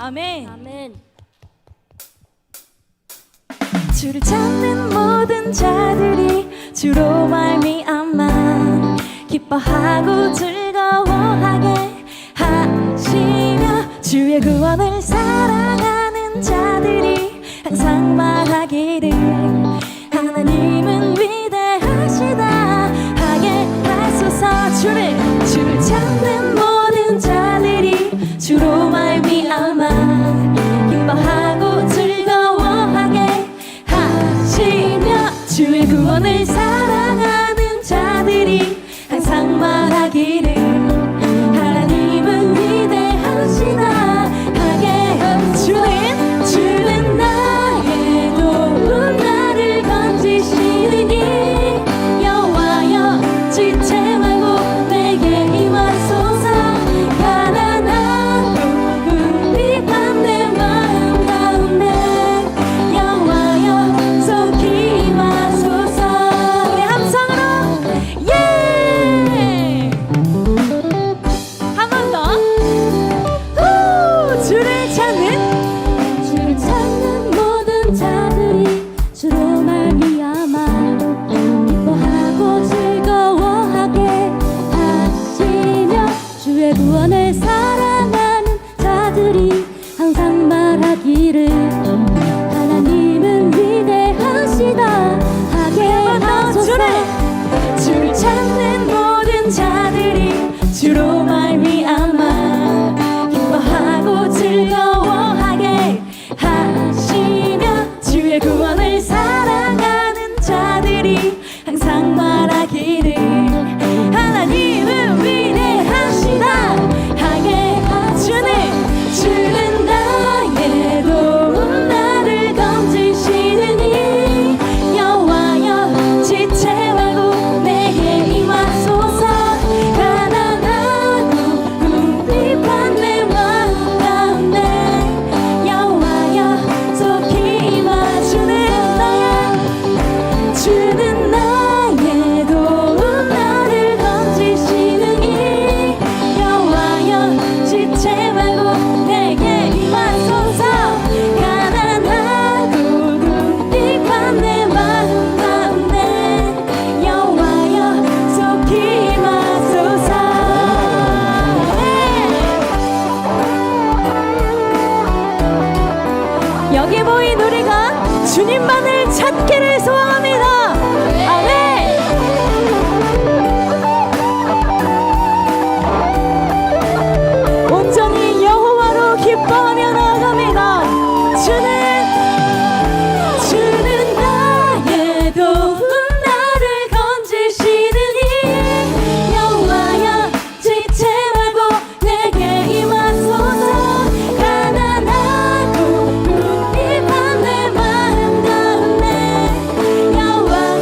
아멘. 아멘. 주를 찾는 모든 자들이 주로 말미암아 기뻐하고 즐거워하게 하시며 주의 구원을 사랑하는 자들이 항상 말하기를 하나님은 위대하시다 하게 하소서. 주를 찾는 모든 자들이 주로 말미암아 기뻐하고 즐거워하게 하시며 주의 구원을 사랑하는 자들이 항상 말하기를 하나님은 위대하시다 하게 주의 여기 모인 우리가 주님만을 찾기를 소원합니다. 아멘. 온전히 여호와로 기뻐하며 나아갑니다. 주는 나의 도움, 나를 건지시느니 여호와여 지체 말고 내게 임하소서. 가난하고 궁핍한 내 마음 가운데 여호와여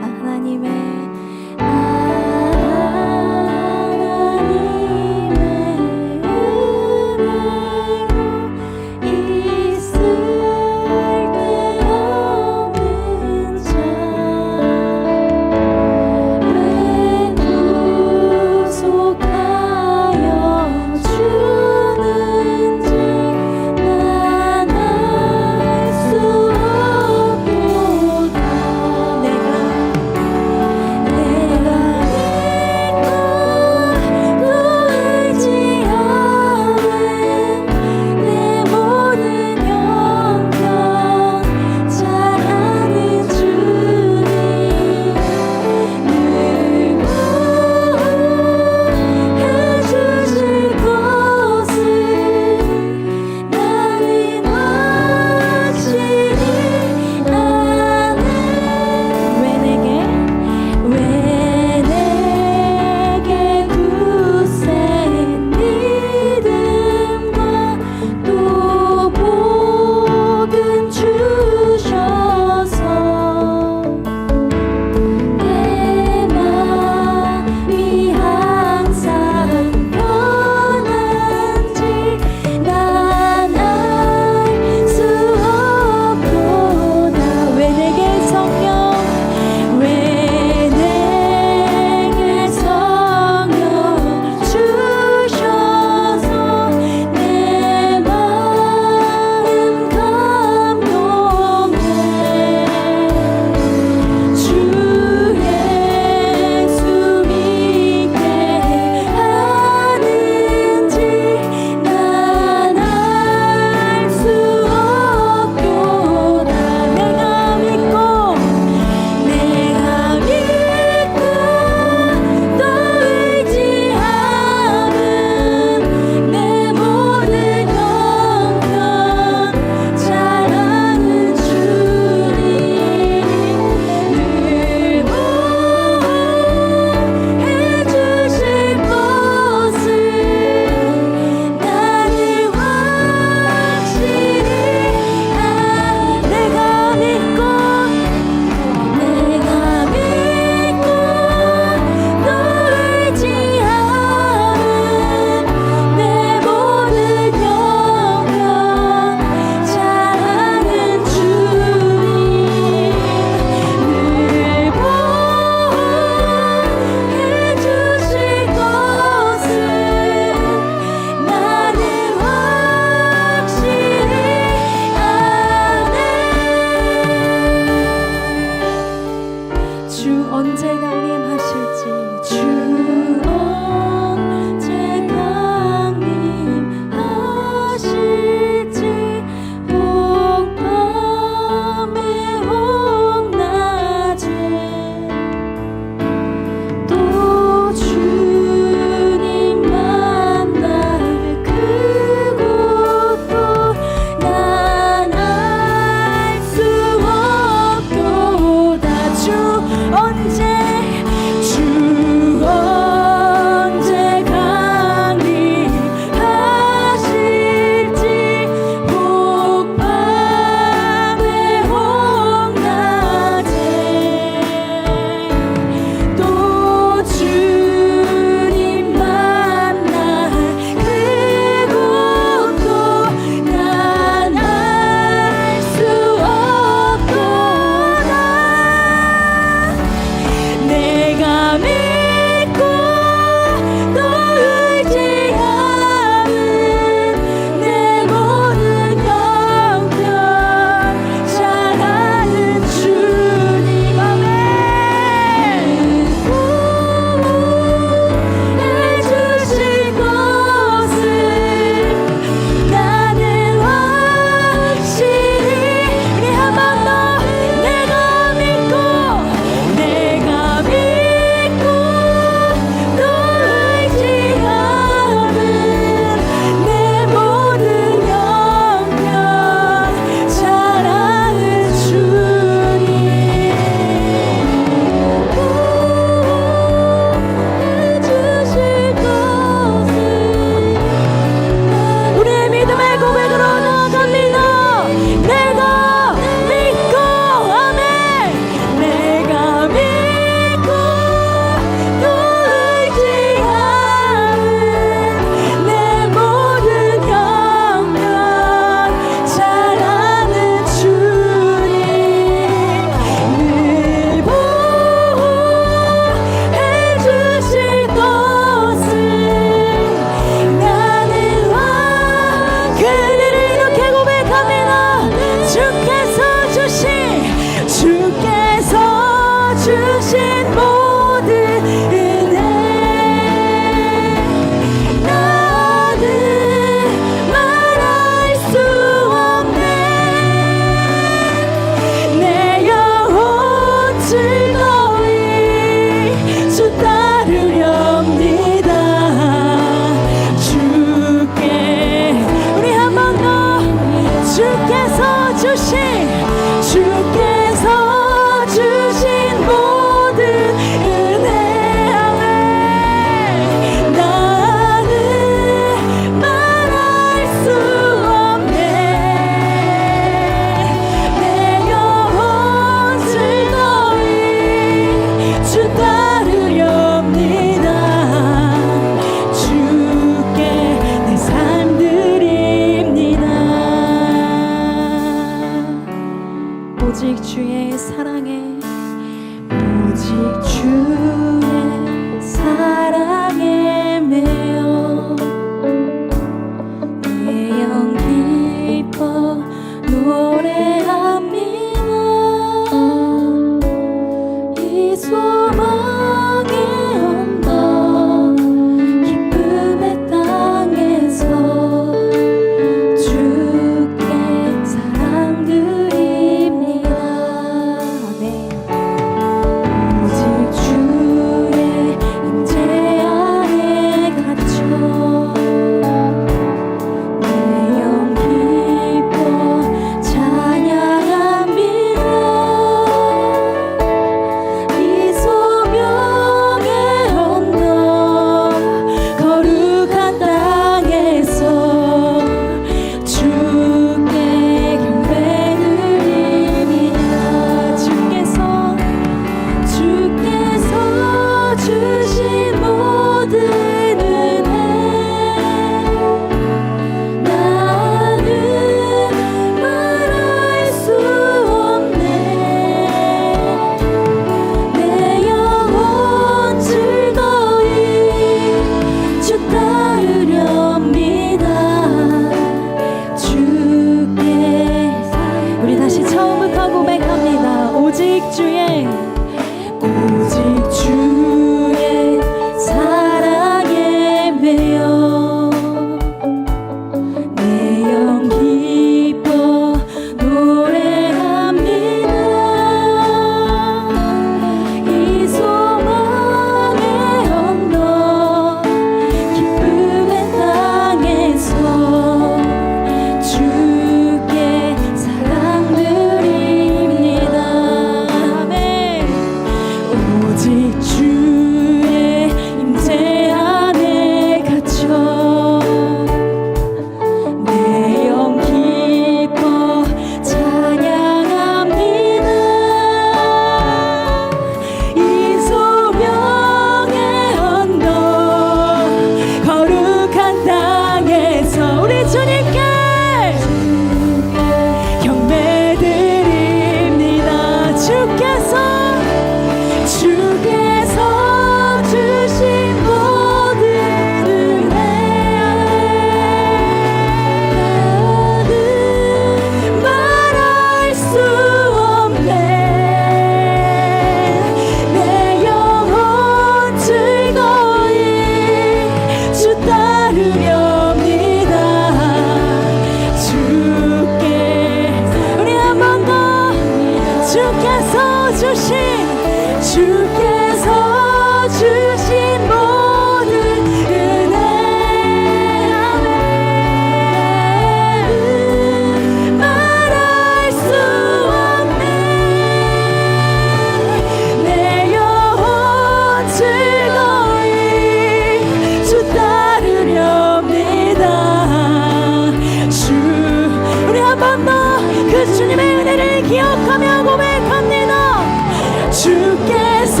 기억하며 고백합니다. 주께서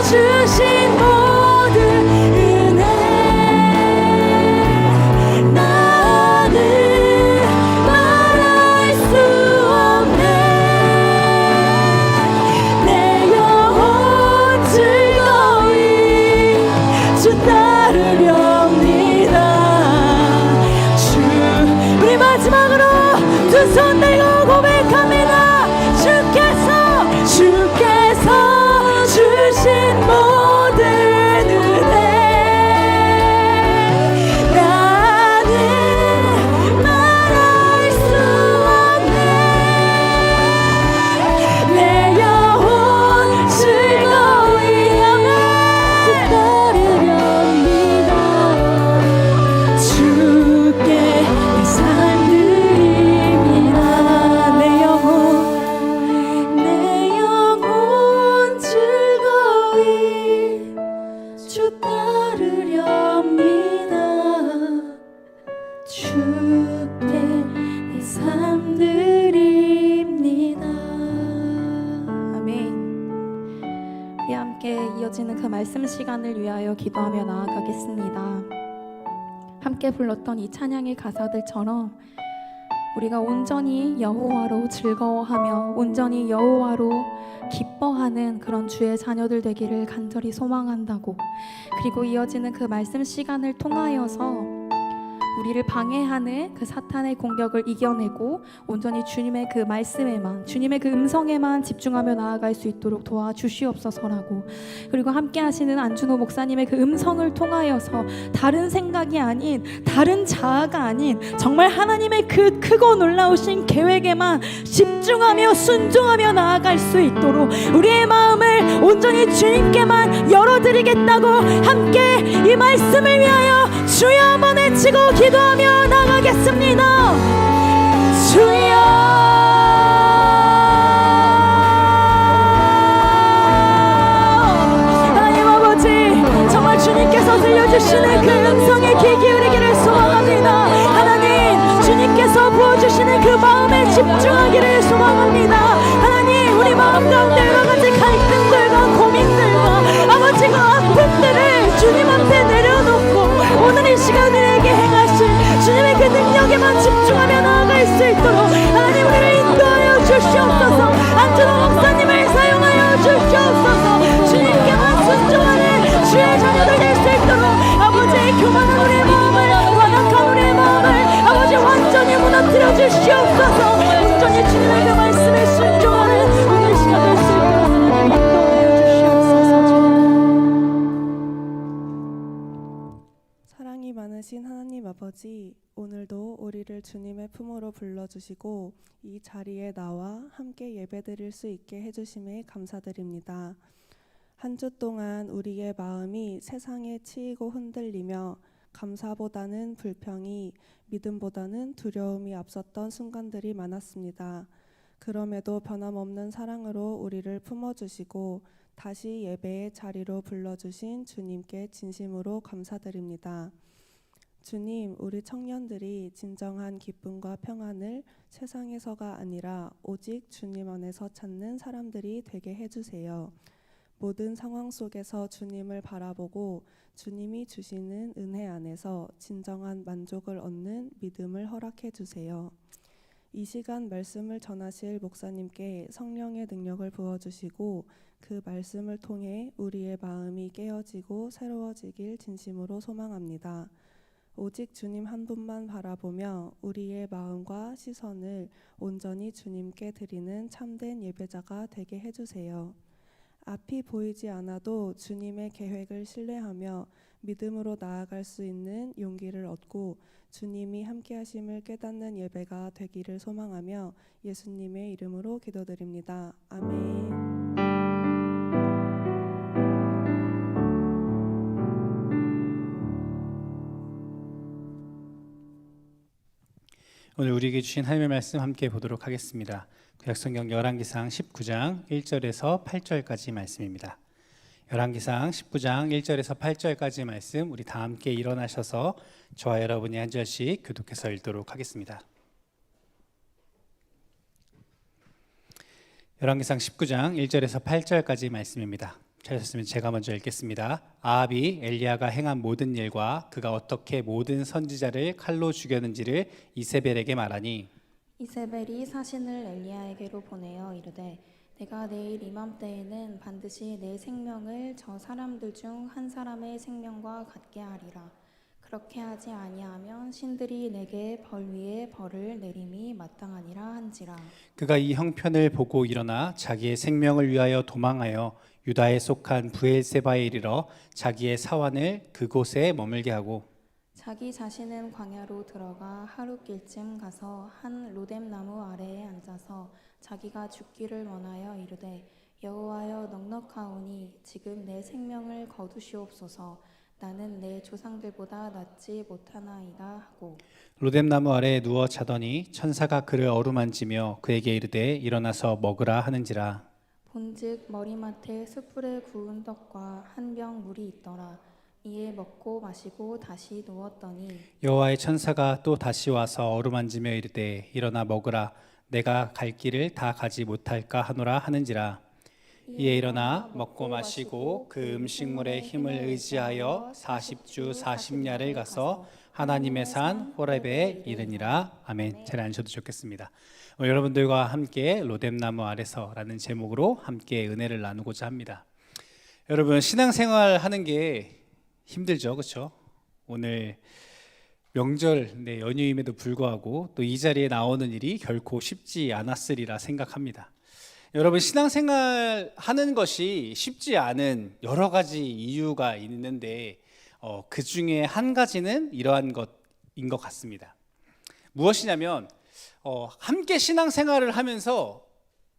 주신 모든 은혜 나는 말할 수 없네. 내 영혼 즐거이 주 따르렵니다. 우리 마지막으로 두 손 들고 고백합니다. 주께서 주신 모든 은혜 나는 말할 수 없네. 내 영혼 즐거이 따르렵니다. 주께 내 삶 드립니다. 내 영혼 즐거이 주 따르렵니다. 주께 내 삶 드립니다. 아멘. 우리 함께 이어지는 그 말씀 시간을 위하여 기도하며 나아가겠습니다. 함께 불렀던 이 찬양의 가사들처럼 우리가 온전히 여호와로 즐거워하며 온전히 여호와로 기뻐하는 그런 주의 자녀들 되기를 간절히 소망한다고, 그리고 이어지는 그 말씀 시간을 통하여서 우리를 방해하는 그 사탄의 공격을 이겨내고 온전히 주님의 그 말씀에만, 주님의 그 음성에만 집중하며 나아갈 수 있도록 도와주시옵소서라고, 그리고 함께 하시는 안준호 목사님의 그 음성을 통하여서 다른 생각이 아닌, 다른 자아가 아닌 정말 하나님의 그 크고 놀라우신 계획에만 집중하며 순종하며 나아갈 수 있도록 우리의 마음을 온전히 주님께만 열어드리겠다고 함께 이 말씀을 위하여 주여 한번 외치고 기도하며 나가겠습니다. 주여, 하나님 아버지, 정말 주님께서 들려주시는 그 음성에 귀 기울이기를 소망합니다. 하나님, 주님께서 부어주시는 그 마음에 집중하기를 소망합니다. 하나님, 우리 마음 가운데 여러 가지 갈등들과 고민들과 아버지가 아픔들을 주님 앞에 내려놓고 오늘 이 시간 우리에게 행하실 주님의 그 능력에만 집중하며 나아갈 수 있도록 하나님 우리를 인도하여 주시옵소서. 안준호 목사님을 사용하여 주시옵소서. 주님께만 순종하는 주의 자녀들 될 수 있도록 아버지의 교만한 우리의 마음을, 완악한 우리의 마음을 아버지 완전히 무너뜨려 주시옵소서. 온전히 주님의 그 말씀에 순종하는 오늘 시간 될 수 있도록 하나님 인도하여 주시옵소서. 사랑이 많으신 하나님 아버지, 오늘도 우리를 주님의 품으로 불러주시고 이 자리에 나와 함께 예배드릴 수 있게 해주심에 감사드립니다. 한 주 동안 우리의 마음이 세상에 치이고 흔들리며 감사보다는 불평이, 믿음보다는 두려움이 앞섰던 순간들이 많았습니다. 그럼에도 변함없는 사랑으로 우리를 품어주시고 다시 예배의 자리로 불러주신 주님께 진심으로 감사드립니다. 주님, 우리 청년들이 진정한 기쁨과 평안을 세상에서가 아니라 오직 주님 안에서 찾는 사람들이 되게 해주세요. 모든 상황 속에서 주님을 바라보고 주님이 주시는 은혜 안에서 진정한 만족을 얻는 믿음을 허락해 주세요. 이 시간 말씀을 전하실 목사님께 성령의 능력을 부어주시고 그 말씀을 통해 우리의 마음이 깨어지고 새로워지길 진심으로 소망합니다. 오직 주님 한 분만 바라보며 우리의 마음과 시선을 온전히 주님께 드리는 참된 예배자가 되게 해주세요. 앞이 보이지 않아도 주님의 계획을 신뢰하며 믿음으로 나아갈 수 있는 용기를 얻고 주님이 함께 하심을 깨닫는 예배가 되기를 소망하며 예수님의 이름으로 기도드립니다. 아멘. 오늘 우리에게 주신 하나님의 말씀 함께 보도록 하겠습니다. 구약성경 열왕기상 19장 1절에서 8절까지 말씀입니다. 열왕기상 19장 1절에서 8절까지 말씀, 우리 다 함께 일어나셔서 저와 여러분이 한 절씩 교독해서 읽도록 하겠습니다. 열왕기상 19장 1절에서 8절까지 말씀입니다. 찾으셨으면 제가 먼저 읽겠습니다. 아합이 엘리야가 행한 모든 일과 그가 어떻게 모든 선지자를 칼로 죽였는지를 이세벨에게 말하니 이세벨이 사신을 엘리야에게로 보내어 이르되 내가 내일 이맘때에는 반드시 내 생명을 저 사람들 중 한 사람의 생명과 같게 하리라. 그렇게 하지 아니하면 신들이 내게 벌 위에 벌을 내림이 마땅하니라 한지라. 그가 이 형편을 보고 일어나 자기의 생명을 위하여 도망하여 유다에 속한 브엘세바에 이르러 자기의 사환을 그곳에 머물게 하고 자기 자신은 광야로 들어가 하룻길쯤 가서 한 로뎀나무 아래에 앉아서 자기가 죽기를 원하여 이르되 여호와여 넉넉하오니 지금 내 생명을 거두시옵소서. 나는 내 조상들보다 낫지 못하나이다 하고 로뎀나무 아래에 누워 자더니 천사가 그를 어루만지며 그에게 이르되 일어나서 먹으라 하는지라. 본즉 머리맡에 숯불에 구운 떡과 한 병 물이 있더라. 이에 먹고 마시고 다시 누웠더니 여호와의 천사가 또 다시 와서 어루만지며 이르되 일어나 먹으라. 내가 갈 길을 다 가지 못할까 하노라 하는지라. 이에 일어나 먹고 마시고 그 음식물의 힘을 의지하여 40주 40야를 가서 하나님의 산 호렙에 이르니라. 아멘. 잘 앉으셔도 좋겠습니다. 여러분들과 함께 로뎀나무 아래서라는 제목으로 함께 은혜를 나누고자 합니다. 여러분, 신앙생활 하는 게 힘들죠, 그렇죠? 오늘 명절 연휴임에도 불구하고 또 이 자리에 나오는 일이 결코 쉽지 않았으리라 생각합니다. 여러분, 신앙생활 하는 것이 쉽지 않은 여러 가지 이유가 있는데 그 중에 한 가지는 이러한 것인 것 같습니다. 무엇이냐면 함께 신앙생활을 하면서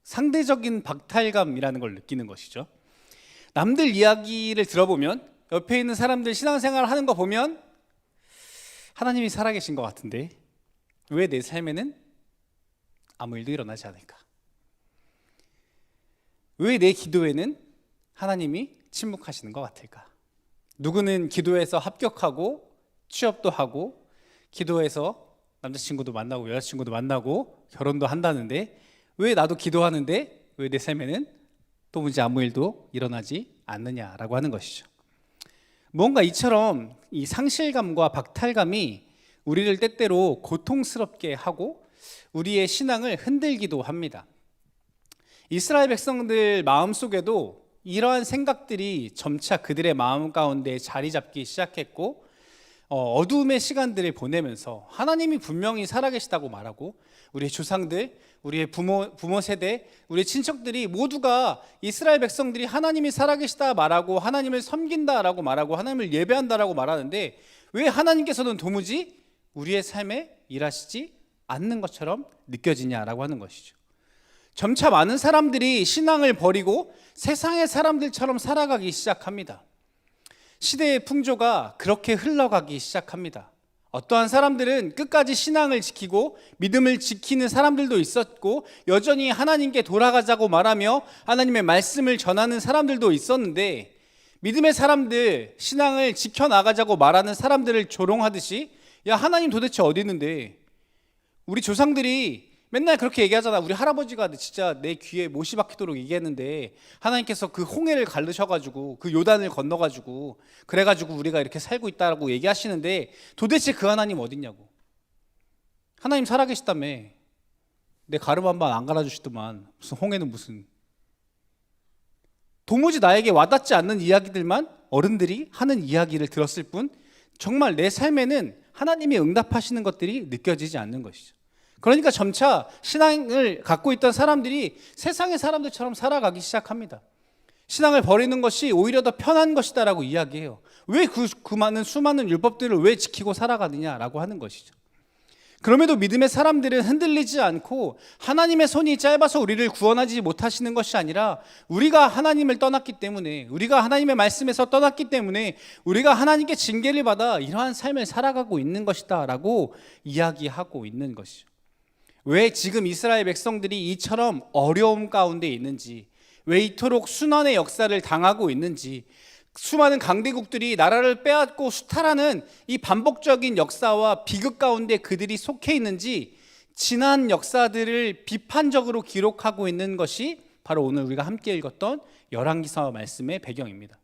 상대적인 박탈감이라는 걸 느끼는 것이죠. 남들 이야기를 들어보면 옆에 있는 사람들 신앙생활을 하는 거 보면 하나님이 살아계신 것 같은데 왜 내 삶에는 아무 일도 일어나지 않을까? 왜 내 기도에는 하나님이 침묵하시는 것 같을까? 누구는 기도해서 합격하고 취업도 하고 기도해서 남자친구도 만나고 여자친구도 만나고 결혼도 한다는데 왜 나도 기도하는데 왜 내 삶에는 도무지 아무 일도 일어나지 않느냐라고 하는 것이죠. 뭔가 이처럼 이 상실감과 박탈감이 우리를 때때로 고통스럽게 하고 우리의 신앙을 흔들기도 합니다. 이스라엘 백성들 마음속에도 이러한 생각들이 점차 그들의 마음 가운데 자리 잡기 시작했고 어두움의 시간들을 보내면서 하나님이 분명히 살아계시다고 말하고 우리의 조상들, 우리의 부모 세대, 우리의 친척들이 모두가 이스라엘 백성들이 하나님이 살아계시다 말하고 하나님을 섬긴다라고 말하고 하나님을 예배한다라고 말하는데 왜 하나님께서는 도무지 우리의 삶에 일하시지 않는 것처럼 느껴지냐라고 하는 것이죠. 점차 많은 사람들이 신앙을 버리고 세상의 사람들처럼 살아가기 시작합니다. 시대의 풍조가 그렇게 흘러가기 시작합니다. 어떠한 사람들은 끝까지 신앙을 지키고 믿음을 지키는 사람들도 있었고 여전히 하나님께 돌아가자고 말하며 하나님의 말씀을 전하는 사람들도 있었는데 믿음의 사람들, 신앙을 지켜나가자고 말하는 사람들을 조롱하듯이 야, 하나님 도대체 어디 있는데? 우리 조상들이 맨날 그렇게 얘기하잖아. 우리 할아버지가 진짜 내 귀에 못이 박히도록 얘기했는데 하나님께서 그 홍해를 가르셔가지고 그 요단을 건너가지고 그래가지고 우리가 이렇게 살고 있다고 얘기하시는데 도대체 그 하나님 어딨냐고. 하나님 살아계시다며. 내 가름 한 번 안 갈아주시더만 무슨 홍해는 무슨. 도무지 나에게 와닿지 않는 이야기들만 어른들이 하는 이야기를 들었을 뿐 정말 내 삶에는 하나님이 응답하시는 것들이 느껴지지 않는 것이죠. 그러니까 점차 신앙을 갖고 있던 사람들이 세상의 사람들처럼 살아가기 시작합니다. 신앙을 버리는 것이 오히려 더 편한 것이다라고 이야기해요. 왜 그 많은 수많은 율법들을 왜 지키고 살아가느냐라고 하는 것이죠. 그럼에도 믿음의 사람들은 흔들리지 않고 하나님의 손이 짧아서 우리를 구원하지 못하시는 것이 아니라 우리가 하나님을 떠났기 때문에 우리가 하나님의 말씀에서 떠났기 때문에 우리가 하나님께 징계를 받아 이러한 삶을 살아가고 있는 것이다 라고 이야기하고 있는 것이죠. 왜 지금 이스라엘 백성들이 이처럼 어려움 가운데 있는지, 왜 이토록 순환의 역사를 당하고 있는지, 수많은 강대국들이 나라를 빼앗고 수탈하는 이 반복적인 역사와 비극 가운데 그들이 속해 있는지 지난 역사들을 비판적으로 기록하고 있는 것이 바로 오늘 우리가 함께 읽었던 열왕기사 말씀의 배경입니다.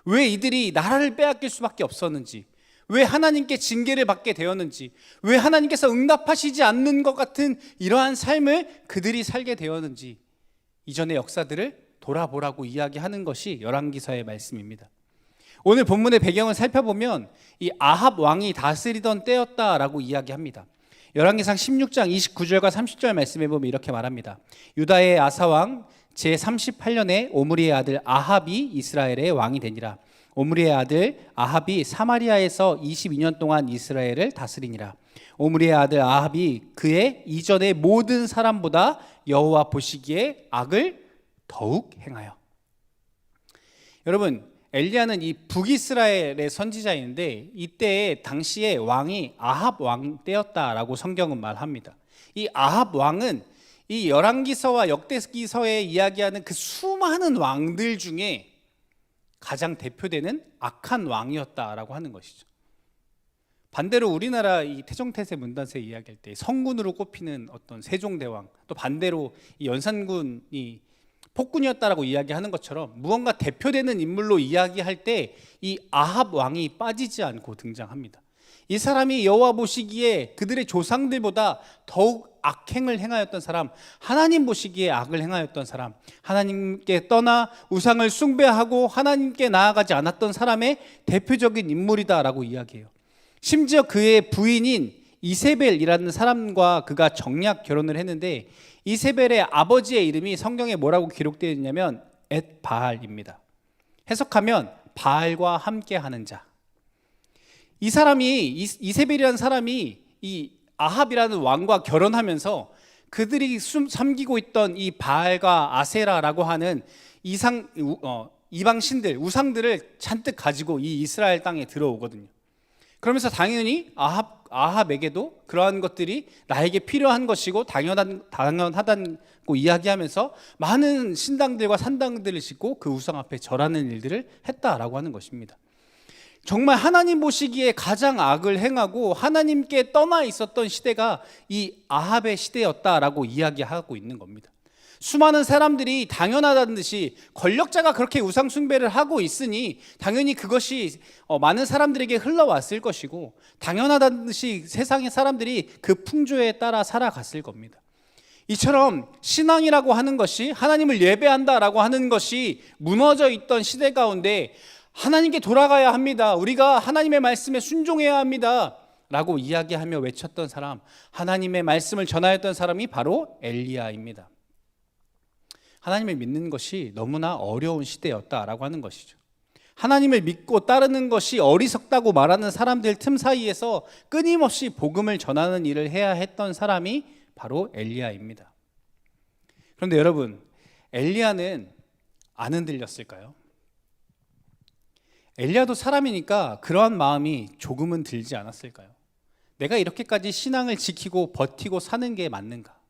왜 이들이 나라를 빼앗길 수밖에 없었는지, 왜 하나님께 징계를 받게 되었는지, 왜 하나님께서 응답하시지 않는 것 같은 이러한 삶을 그들이 살게 되었는지 이전의 역사들을 돌아보라고 이야기하는 것이 열왕기사의 말씀입니다. 오늘 본문의 배경을 살펴보면 이 아합 왕이 다스리던 때였다라고 이야기합니다. 열왕기상 16장 29절과 30절 말씀에 보면 이렇게 말합니다. 유다의 아사왕 제38년에 오므리의 아들 아합이 이스라엘의 왕이 되니라. 오므리의 아들 아합이 사마리아에서 22년 동안 이스라엘을 다스리니라. 오므리의 아들 아합이 그의 이전의 모든 사람보다 여호와 보시기에 악을 더욱 행하여. 여러분, 엘리야는 이 북이스라엘의 선지자인데 이때 당시에 왕이 아합 왕 때였다라고 성경은 말합니다. 이 아합 왕은 이 열왕기서와 역대기서에 이야기하는 그 수많은 왕들 중에 가장 대표되는 악한 왕이었다라고 하는 것이죠. 반대로 우리나라 이 태종태세 문단세 이야기할 때 성군으로 꼽히는 어떤 세종대왕, 또 반대로 이 연산군이 폭군이었다라고 이야기하는 것처럼 무언가 대표되는 인물로 이야기할 때 이 아합 왕이 빠지지 않고 등장합니다. 이 사람이 여호와 보시기에 그들의 조상들보다 더욱 악행을 행하였던 사람, 하나님 보시기에 악을 행하였던 사람, 하나님께 떠나 우상을 숭배하고 하나님께 나아가지 않았던 사람의 대표적인 인물이다라고 이야기해요. 심지어 그의 부인인 이세벨이라는 사람과 그가 정략 결혼을 했는데 이세벨의 아버지의 이름이 성경에 뭐라고 기록되어 있냐면 엣바알입니다. 해석하면 바알과 함께하는 자. 이 사람이 이세벨이라는 사람이 이 아합이라는 왕과 결혼하면서 그들이 섬기고 있던 이 바알과 아세라라고 하는 이방 신들, 우상들을 잔뜩 가지고 이 이스라엘 땅에 들어오거든요. 그러면서 당연히 아합에게도 그러한 것들이 나에게 필요한 것이고 당연하다고 이야기하면서 많은 신당들과 산당들을 짓고 그 우상 앞에 절하는 일들을 했다라고 하는 것입니다. 정말 하나님 보시기에 가장 악을 행하고 하나님께 떠나 있었던 시대가 이 아합의 시대였다라고 이야기하고 있는 겁니다. 수많은 사람들이 당연하다는 듯이 권력자가 그렇게 우상 숭배를 하고 있으니 당연히 그것이 많은 사람들에게 흘러왔을 것이고 당연하다는 듯이 세상의 사람들이 그 풍조에 따라 살아갔을 겁니다. 이처럼 신앙이라고 하는 것이 하나님을 예배한다라고 하는 것이 무너져 있던 시대 가운데 하나님께 돌아가야 합니다. 우리가 하나님의 말씀에 순종해야 합니다. 라고 이야기하며 외쳤던 사람, 하나님의 말씀을 전하였던 사람이 바로 엘리야입니다. 하나님을 믿는 것이 너무나 어려운 시대였다라고 하는 것이죠. 하나님을 믿고 따르는 것이 어리석다고 말하는 사람들 틈 사이에서 끊임없이 복음을 전하는 일을 해야 했던 사람이 바로 엘리야입니다. 그런데 여러분, 엘리야는 안 흔들렸을까요? 엘리야도 사람이니까 그러한 마음이 조금은 들지 않았을까요? 내가 이렇게까지 신앙을 지키고 버티고 사는 게 맞는가?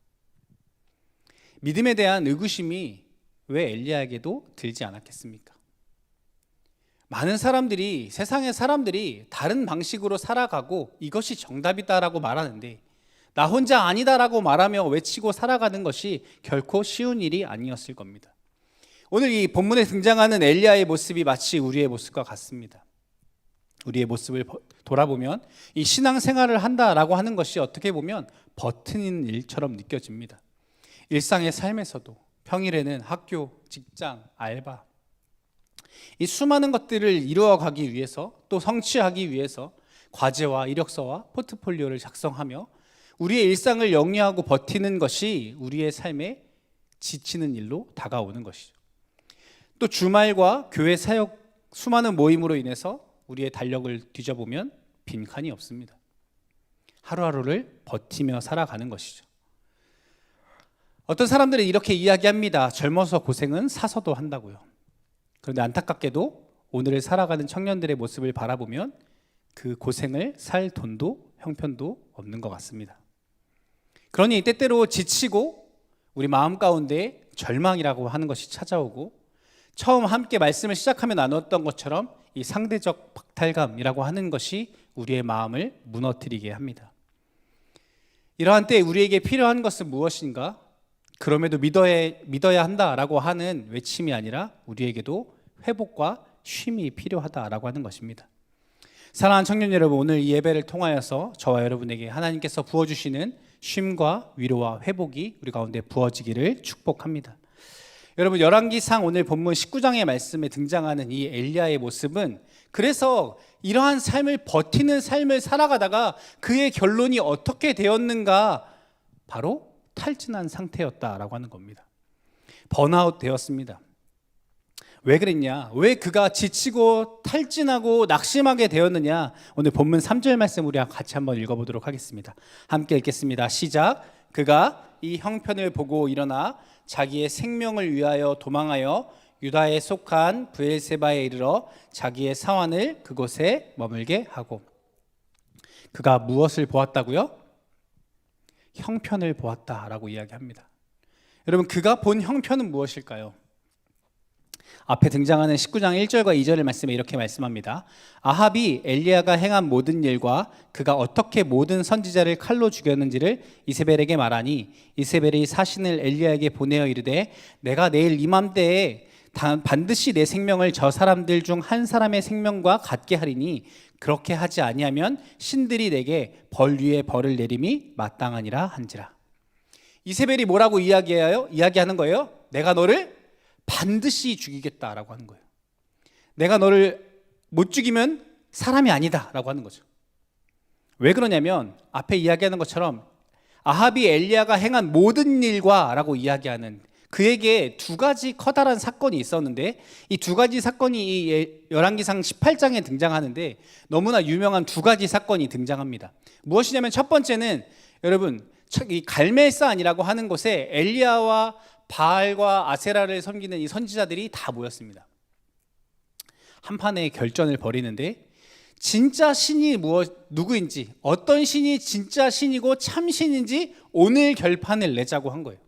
믿음에 대한 의구심이 왜 엘리야에게도 들지 않았겠습니까? 많은 사람들이, 세상의 사람들이 다른 방식으로 살아가고 이것이 정답이다라고 말하는데 나 혼자 아니다라고 말하며 외치고 살아가는 것이 결코 쉬운 일이 아니었을 겁니다. 오늘 이 본문에 등장하는 엘리야의 모습이 마치 우리의 모습과 같습니다. 우리의 모습을 돌아보면 이 신앙생활을 한다라고 하는 것이 어떻게 보면 버티는 일처럼 느껴집니다. 일상의 삶에서도 평일에는 학교, 직장, 알바 이 수많은 것들을 이루어가기 위해서 또 성취하기 위해서 과제와 이력서와 포트폴리오를 작성하며 우리의 일상을 영위하고 버티는 것이 우리의 삶에 지치는 일로 다가오는 것이죠. 또 주말과 교회 사역 수많은 모임으로 인해서 우리의 달력을 뒤져보면 빈칸이 없습니다. 하루하루를 버티며 살아가는 것이죠. 어떤 사람들은 이렇게 이야기합니다. 젊어서 고생은 사서도 한다고요. 그런데 안타깝게도 오늘을 살아가는 청년들의 모습을 바라보면 그 고생을 살 돈도 형편도 없는 것 같습니다. 그러니 때때로 지치고 우리 마음 가운데 절망이라고 하는 것이 찾아오고 처음 함께 말씀을 시작하며 나눴던 것처럼 이 상대적 박탈감이라고 하는 것이 우리의 마음을 무너뜨리게 합니다. 이러한 때 우리에게 필요한 것은 무엇인가? 그럼에도 믿어야 한다라고 하는 외침이 아니라 우리에게도 회복과 쉼이 필요하다라고 하는 것입니다. 사랑하는 청년 여러분, 오늘 이 예배를 통하여서 저와 여러분에게 하나님께서 부어주시는 쉼과 위로와 회복이 우리 가운데 부어지기를 축복합니다. 여러분, 열왕기상 오늘 본문 19장의 말씀에 등장하는 이 엘리야의 모습은 그래서 이러한 삶을 버티는 삶을 살아가다가 그의 결론이 어떻게 되었는가, 바로 탈진한 상태였다라고 하는 겁니다. 번아웃 되었습니다. 왜 그랬냐? 왜 그가 지치고 탈진하고 낙심하게 되었느냐? 오늘 본문 3절 말씀 우리 같이 한번 읽어보도록 하겠습니다. 함께 읽겠습니다. 시작. 그가 이 형편을 보고 일어나 자기의 생명을 위하여 도망하여 유다에 속한 브엘세바에 이르러 자기의 사환을 그곳에 머물게 하고. 그가 무엇을 보았다고요? 형편을 보았다라고 이야기합니다. 여러분, 그가 본 형편은 무엇일까요? 앞에 등장하는 19장 1절과 2절의 말씀에 이렇게 말씀합니다. 아합이 엘리야가 행한 모든 일과 그가 어떻게 모든 선지자를 칼로 죽였는지를 이세벨에게 말하니 이세벨이 사신을 엘리야에게 보내어 이르되 내가 내일 이맘때에 반드시 내 생명을 저 사람들 중 한 사람의 생명과 같게 하리니 그렇게 하지 아니하면 신들이 내게 벌 위에 벌을 내림이 마땅하니라 한지라. 이세벨이 뭐라고 이야기하는 거예요? 내가 너를 반드시 죽이겠다라고 하는 거예요. 내가 너를 못 죽이면 사람이 아니다라고 하는 거죠. 왜 그러냐면 앞에 이야기하는 것처럼 아합이 엘리야가 행한 모든 일과라고 이야기하는, 그에게 두 가지 커다란 사건이 있었는데 이 두 가지 사건이 이 열왕기상 18장에 등장하는데 너무나 유명한 두 가지 사건이 등장합니다. 무엇이냐면 첫 번째는 여러분, 이 갈멜산이라고 하는 곳에 엘리야와 바알과 아세라를 섬기는 이 선지자들이 다 모였습니다. 한판의 결전을 벌이는데 진짜 신이 누구인지, 어떤 신이 진짜 신이고 참 신인지 오늘 결판을 내자고 한 거예요.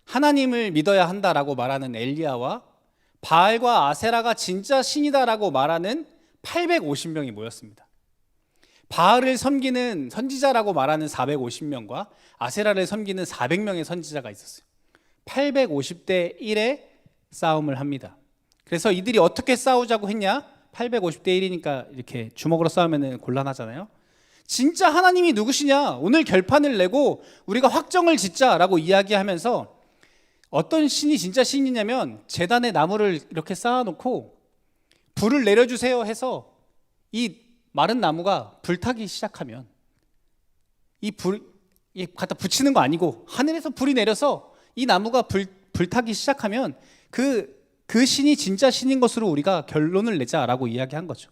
하나님을 믿어야 한다라고 말하는 엘리야와 바알과 아세라가 진짜 신이다라고 말하는 850명이 모였습니다. 바알을 섬기는 선지자라고 말하는 450명과 아세라를 섬기는 400명의 선지자가 있었어요. 850대 1의 싸움을 합니다. 그래서 이들이 어떻게 싸우자고 했냐? 850대 1이니까 이렇게 주먹으로 싸우면 곤란하잖아요. 진짜 하나님이 누구시냐? 오늘 결판을 내고 우리가 확정을 짓자라고 이야기하면서 어떤 신이 진짜 신이냐면 제단에 나무를 이렇게 쌓아놓고 불을 내려주세요 해서 이 마른 나무가 불타기 시작하면 이 갖다 붙이는 거 아니고 하늘에서 불이 내려서 이 나무가 불타기 시작하면 그 신이 진짜 신인 것으로 우리가 결론을 내자라고 이야기한 거죠.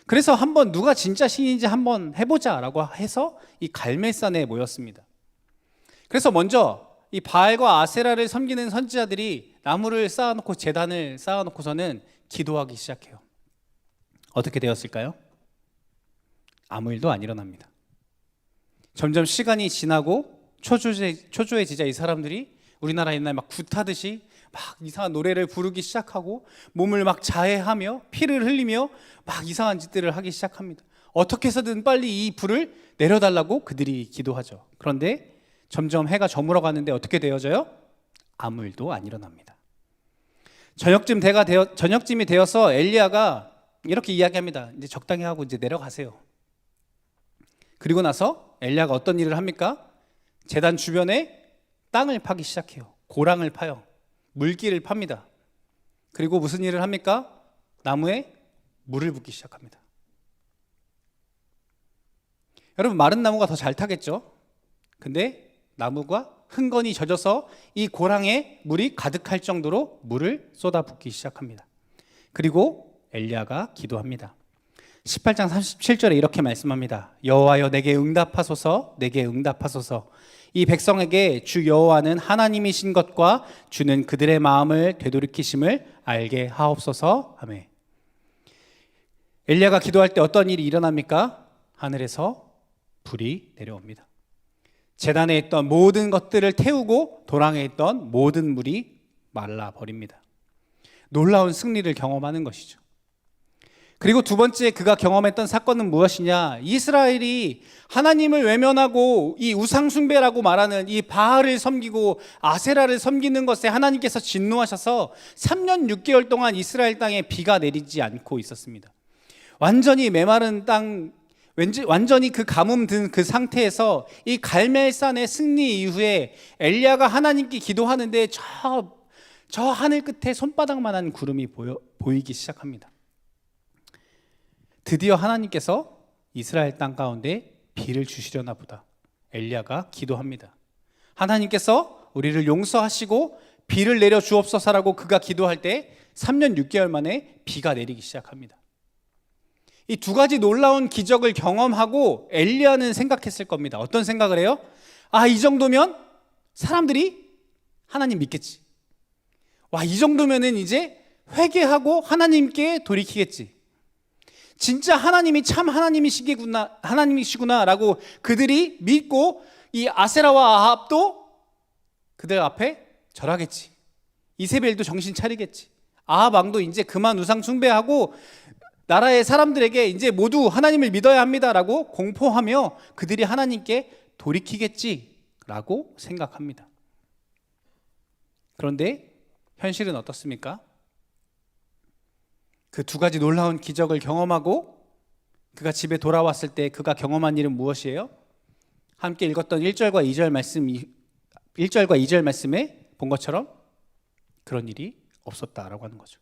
그래서 한번 누가 진짜 신인지 한번 해보자라고 해서 이 갈멜산에 모였습니다. 그래서 먼저 이 바알과 아세라를 섬기는 선지자들이 나무를 쌓아놓고 제단을 쌓아놓고서는 기도하기 시작해요. 어떻게 되었을까요? 아무 일도 안 일어납니다. 점점 시간이 지나고 초조해지자 이 사람들이 우리나라 옛날 막 굿하듯이 막 이상한 노래를 부르기 시작하고 몸을 막 자해하며 피를 흘리며 막 이상한 짓들을 하기 시작합니다. 어떻게 해서든 빨리 이 불을 내려달라고 그들이 기도하죠. 그런데 점점 해가 저물어 가는데 어떻게 되어져요? 아무 일도 안 일어납니다. 저녁쯤이 되어서 엘리야가 이렇게 이야기합니다. 이제 적당히 하고 이제 내려가세요. 그리고 나서 엘리야가 어떤 일을 합니까? 제단 주변에 땅을 파기 시작해요. 고랑을 파요. 물길을 팝니다. 그리고 무슨 일을 합니까? 나무에 물을 붓기 시작합니다. 여러분, 마른 나무가 더 잘 타겠죠? 근데 나무가 흥건히 젖어서 이 고랑에 물이 가득할 정도로 물을 쏟아붓기 시작합니다. 그리고 엘리야가 기도합니다. 18장 37절에 이렇게 말씀합니다. 여호와여 내게 응답하소서, 내게 응답하소서. 이 백성에게 주 여호와는 하나님이신 것과 주는 그들의 마음을 되돌이키심을 알게 하옵소서. 아멘. 엘리야가 기도할 때 어떤 일이 일어납니까? 하늘에서 불이 내려옵니다. 제단에 있던 모든 것들을 태우고 도랑에 있던 모든 물이 말라버립니다. 놀라운 승리를 경험하는 것이죠. 그리고 두 번째 그가 경험했던 사건은 무엇이냐? 이스라엘이 하나님을 외면하고 이 우상숭배라고 말하는 이 바알을 섬기고 아세라를 섬기는 것에 하나님께서 진노하셔서 3년 6개월 동안 이스라엘 땅에 비가 내리지 않고 있었습니다. 완전히 메마른 땅, 완전히 그 가뭄 든 그 상태에서 이 갈멜산의 승리 이후에 엘리야가 하나님께 기도하는데 저 하늘 끝에 손바닥만한 구름이 보이기 시작합니다. 드디어 하나님께서 이스라엘 땅 가운데 비를 주시려나 보다. 엘리야가 기도합니다. 하나님께서 우리를 용서하시고 비를 내려 주옵소서라고 그가 기도할 때 3년 6개월 만에 비가 내리기 시작합니다. 이 두 가지 놀라운 기적을 경험하고 엘리야는 생각했을 겁니다. 어떤 생각을 해요? 이 정도면 사람들이 하나님 믿겠지. 이 정도면은 이제 회개하고 하나님께 돌이키겠지. 진짜 하나님이 참 하나님이시구나라고 그들이 믿고 이 아세라와 아합도 그들 앞에 절하겠지. 이세벨도 정신 차리겠지. 아합 왕도 이제 그만 우상 숭배하고 나라의 사람들에게 이제 모두 하나님을 믿어야 합니다라고 공포하며 그들이 하나님께 돌이키겠지라고 생각합니다. 그런데 현실은 어떻습니까? 그 두 가지 놀라운 기적을 경험하고 그가 집에 돌아왔을 때 그가 경험한 일은 무엇이에요? 함께 읽었던 1절과 2절 말씀에 본 것처럼 그런 일이 없었다라고 하는 거죠.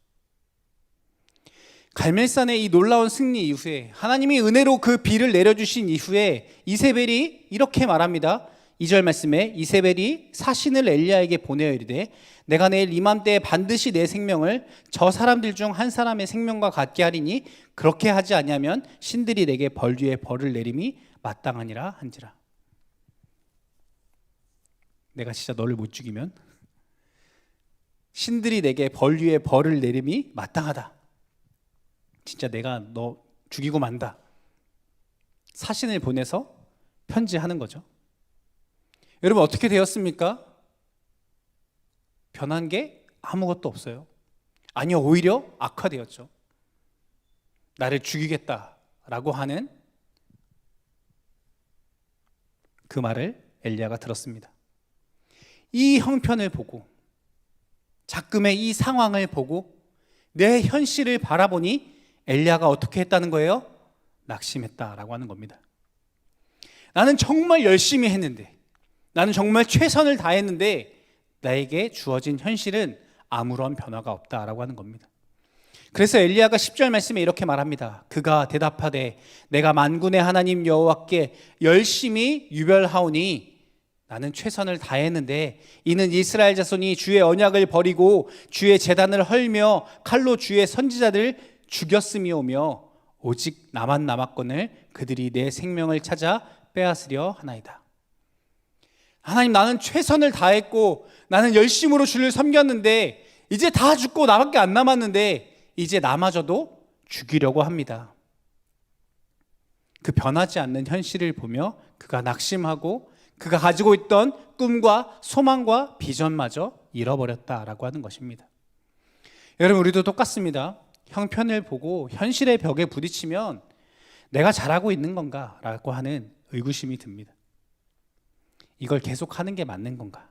갈멜산의 이 놀라운 승리 이후에 하나님이 은혜로 그 비를 내려주신 이후에 이세벨이 이렇게 말합니다. 2절 말씀에 이세벨이 사신을 엘리야에게 보내어 이르되 내가 내일 이맘때에 반드시 내 생명을 저 사람들 중 한 사람의 생명과 같게 하리니 그렇게 하지 아니하면 신들이 내게 벌 위에 벌을 내림이 마땅하니라 한지라. 내가 진짜 너를 못 죽이면 신들이 내게 벌 위에 벌을 내림이 마땅하다. 진짜 내가 너 죽이고 만다. 사신을 보내서 편지하는 거죠. 여러분 어떻게 되었습니까? 변한 게 아무것도 없어요. 아니요, 오히려 악화되었죠. 나를 죽이겠다라고 하는 그 말을 엘리야가 들었습니다. 이 형편을 보고 작금의 이 상황을 보고 내 현실을 바라보니 엘리야가 어떻게 했다는 거예요? 낙심했다라고 하는 겁니다. 나는 정말 열심히 했는데, 나는 정말 최선을 다했는데 나에게 주어진 현실은 아무런 변화가 없다라고 하는 겁니다. 그래서 엘리야가 10절 말씀에 이렇게 말합니다. 그가 대답하되 내가 만군의 하나님 여호와께 열심히 유별하오니 나는 최선을 다했는데 이는 이스라엘 자손이 주의 언약을 버리고 주의 제단을 헐며 칼로 주의 선지자들 죽였음이오며 오직 나만 남았거늘 그들이 내 생명을 찾아 빼앗으려 하나이다. 하나님, 나는 최선을 다했고 나는 열심으로 주를 섬겼는데 이제 다 죽고 나밖에 안 남았는데 이제 나마저도 죽이려고 합니다. 그 변하지 않는 현실을 보며 그가 낙심하고 그가 가지고 있던 꿈과 소망과 비전마저 잃어버렸다라고 하는 것입니다. 여러분, 우리도 똑같습니다. 형편을 보고 현실의 벽에 부딪히면 내가 잘하고 있는 건가? 라고 하는 의구심이 듭니다. 이걸 계속 하는 게 맞는 건가?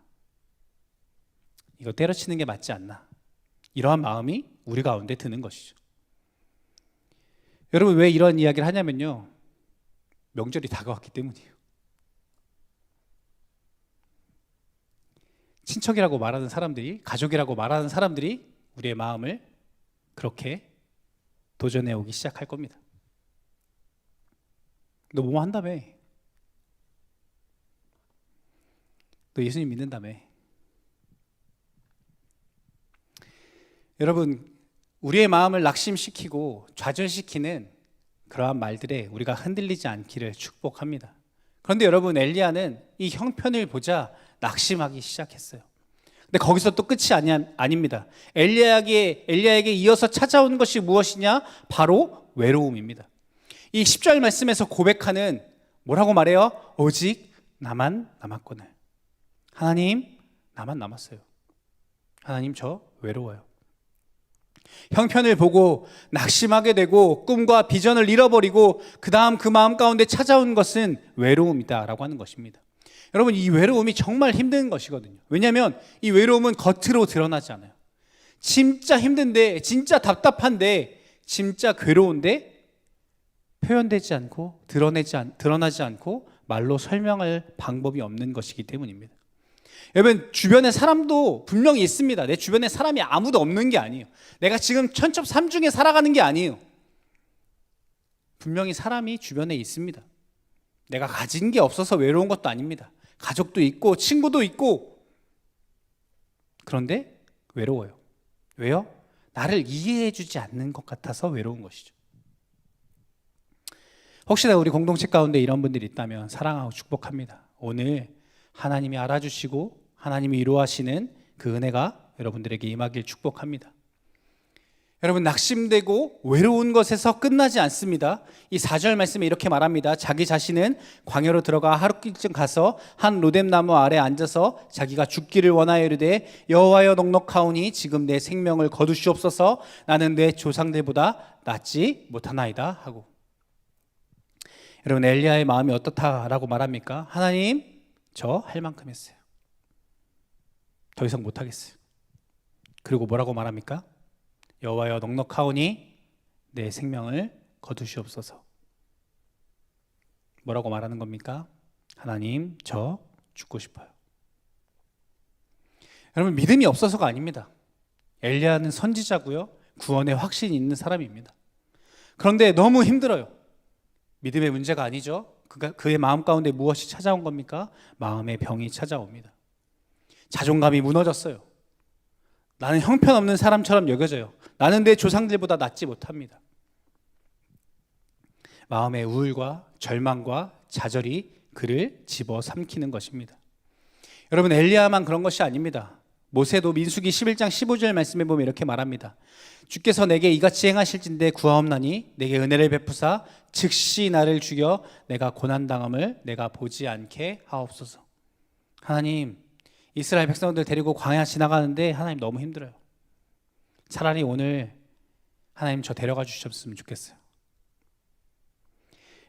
이거 때려치는 게 맞지 않나? 이러한 마음이 우리 가운데 드는 것이죠. 여러분, 왜 이런 이야기를 하냐면요, 명절이 다가왔기 때문이에요. 친척이라고 말하는 사람들이, 가족이라고 말하는 사람들이 우리의 마음을 그렇게 도전해 오기 시작할 겁니다. 너 뭐 한다며? 너 예수님 믿는다며? 여러분, 우리의 마음을 낙심시키고 좌절시키는 그러한 말들에 우리가 흔들리지 않기를 축복합니다. 그런데 여러분, 엘리야는 이 형편을 보자 낙심하기 시작했어요. 근데 거기서 또 끝이 아닙니다. 엘리야에게 이어서 찾아온 것이 무엇이냐? 바로 외로움입니다. 이 10절 말씀에서 고백하는, 뭐라고 말해요? 오직 나만 남았거늘. 하나님, 나만 남았어요. 하나님, 저 외로워요. 형편을 보고 낙심하게 되고 꿈과 비전을 잃어버리고 그 다음 그 마음 가운데 찾아온 것은 외로움이다라고 하는 것입니다. 여러분, 이 외로움이 정말 힘든 것이거든요. 왜냐하면 이 외로움은 겉으로 드러나지 않아요. 진짜 힘든데, 진짜 답답한데, 진짜 괴로운데 표현되지 않고 드러나지 않고 말로 설명할 방법이 없는 것이기 때문입니다. 여러분, 주변에 사람도 분명히 있습니다. 내 주변에 사람이 아무도 없는 게 아니에요. 내가 지금 천첩삼중에 살아가는 게 아니에요. 분명히 사람이 주변에 있습니다. 내가 가진 게 없어서 외로운 것도 아닙니다. 가족도 있고 친구도 있고. 그런데 외로워요. 왜요? 나를 이해해 주지 않는 것 같아서 외로운 것이죠. 혹시나 우리 공동체 가운데 이런 분들이 있다면 사랑하고 축복합니다. 오늘 하나님이 알아주시고 하나님이 이루하시는 그 은혜가 여러분들에게 임하길 축복합니다. 여러분, 낙심되고 외로운 것에서 끝나지 않습니다. 이 4절 말씀에 이렇게 말합니다. 자기 자신은 광야로 들어가 하루길쯤 가서 한 로뎀나무 아래 앉아서 자기가 죽기를 원하여 이르되 여호와여 넉넉하오니 지금 내 생명을 거두시옵소서. 나는 내 조상들보다 낫지 못하나이다 하고. 여러분, 엘리야의 마음이 어떻다라고 말합니까? 하나님, 저 할 만큼 했어요. 더 이상 못하겠어요. 그리고 뭐라고 말합니까? 여호와여 넉넉하오니 내 생명을 거두시옵소서. 뭐라고 말하는 겁니까? 하나님, 저 죽고 싶어요. 여러분, 믿음이 없어서가 아닙니다. 엘리야는 선지자고요, 구원의 확신이 있는 사람입니다. 그런데 너무 힘들어요. 믿음의 문제가 아니죠. 그의 마음 가운데 무엇이 찾아온 겁니까? 마음의 병이 찾아옵니다. 자존감이 무너졌어요. 나는 형편없는 사람처럼 여겨져요. 나는 내 조상들보다 낫지 못합니다. 마음의 우울과 절망과 좌절이 그를 집어삼키는 것입니다. 여러분, 엘리야만 그런 것이 아닙니다. 모세도 민수기 11장 15절 말씀에 보면 이렇게 말합니다. 주께서 내게 이같이 행하실진대 구하옵나니 내게 은혜를 베푸사 즉시 나를 죽여 내가 고난당함을 내가 보지 않게 하옵소서. 하나님, 이스라엘 백성들 데리고 광야 지나가는데 하나님 너무 힘들어요. 차라리 오늘 하나님 저 데려가 주셨으면 좋겠어요.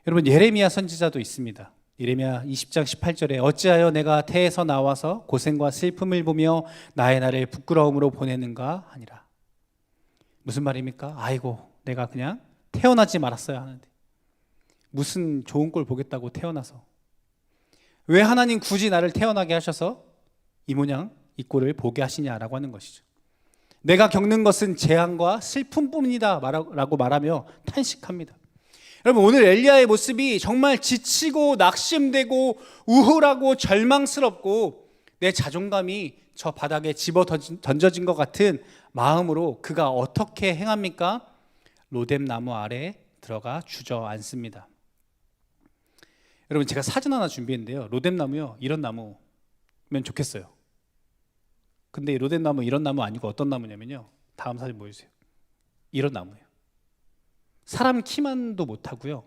여러분, 예레미야 선지자도 있습니다. 예레미야 20장 18절에 어찌하여 내가 태에서 나와서 고생과 슬픔을 보며 나의 날을 부끄러움으로 보내는가 하니라. 무슨 말입니까? 아이고, 내가 그냥 태어나지 말았어야 하는데 무슨 좋은 꼴 보겠다고 태어나서. 왜 하나님 굳이 나를 태어나게 하셔서 이 모양 이 꼴을 보게 하시냐라고 하는 것이죠. 내가 겪는 것은 재앙과 슬픔뿐이다 라고 말하며 탄식합니다. 여러분, 오늘 엘리야의 모습이 정말 지치고 낙심되고 우울하고 절망스럽고 내 자존감이 저 바닥에 집어 던져진 것 같은 마음으로 그가 어떻게 행합니까? 로뎀나무 아래 들어가 주저앉습니다. 여러분, 제가 사진 하나 준비했는데요. 로뎀나무요, 이런 나무면 좋겠어요. 근데 이 로뎀나무 이런 나무 아니고 어떤 나무냐면요, 다음 사진 보여주세요. 이런 나무예요. 사람 키만도 못하고요.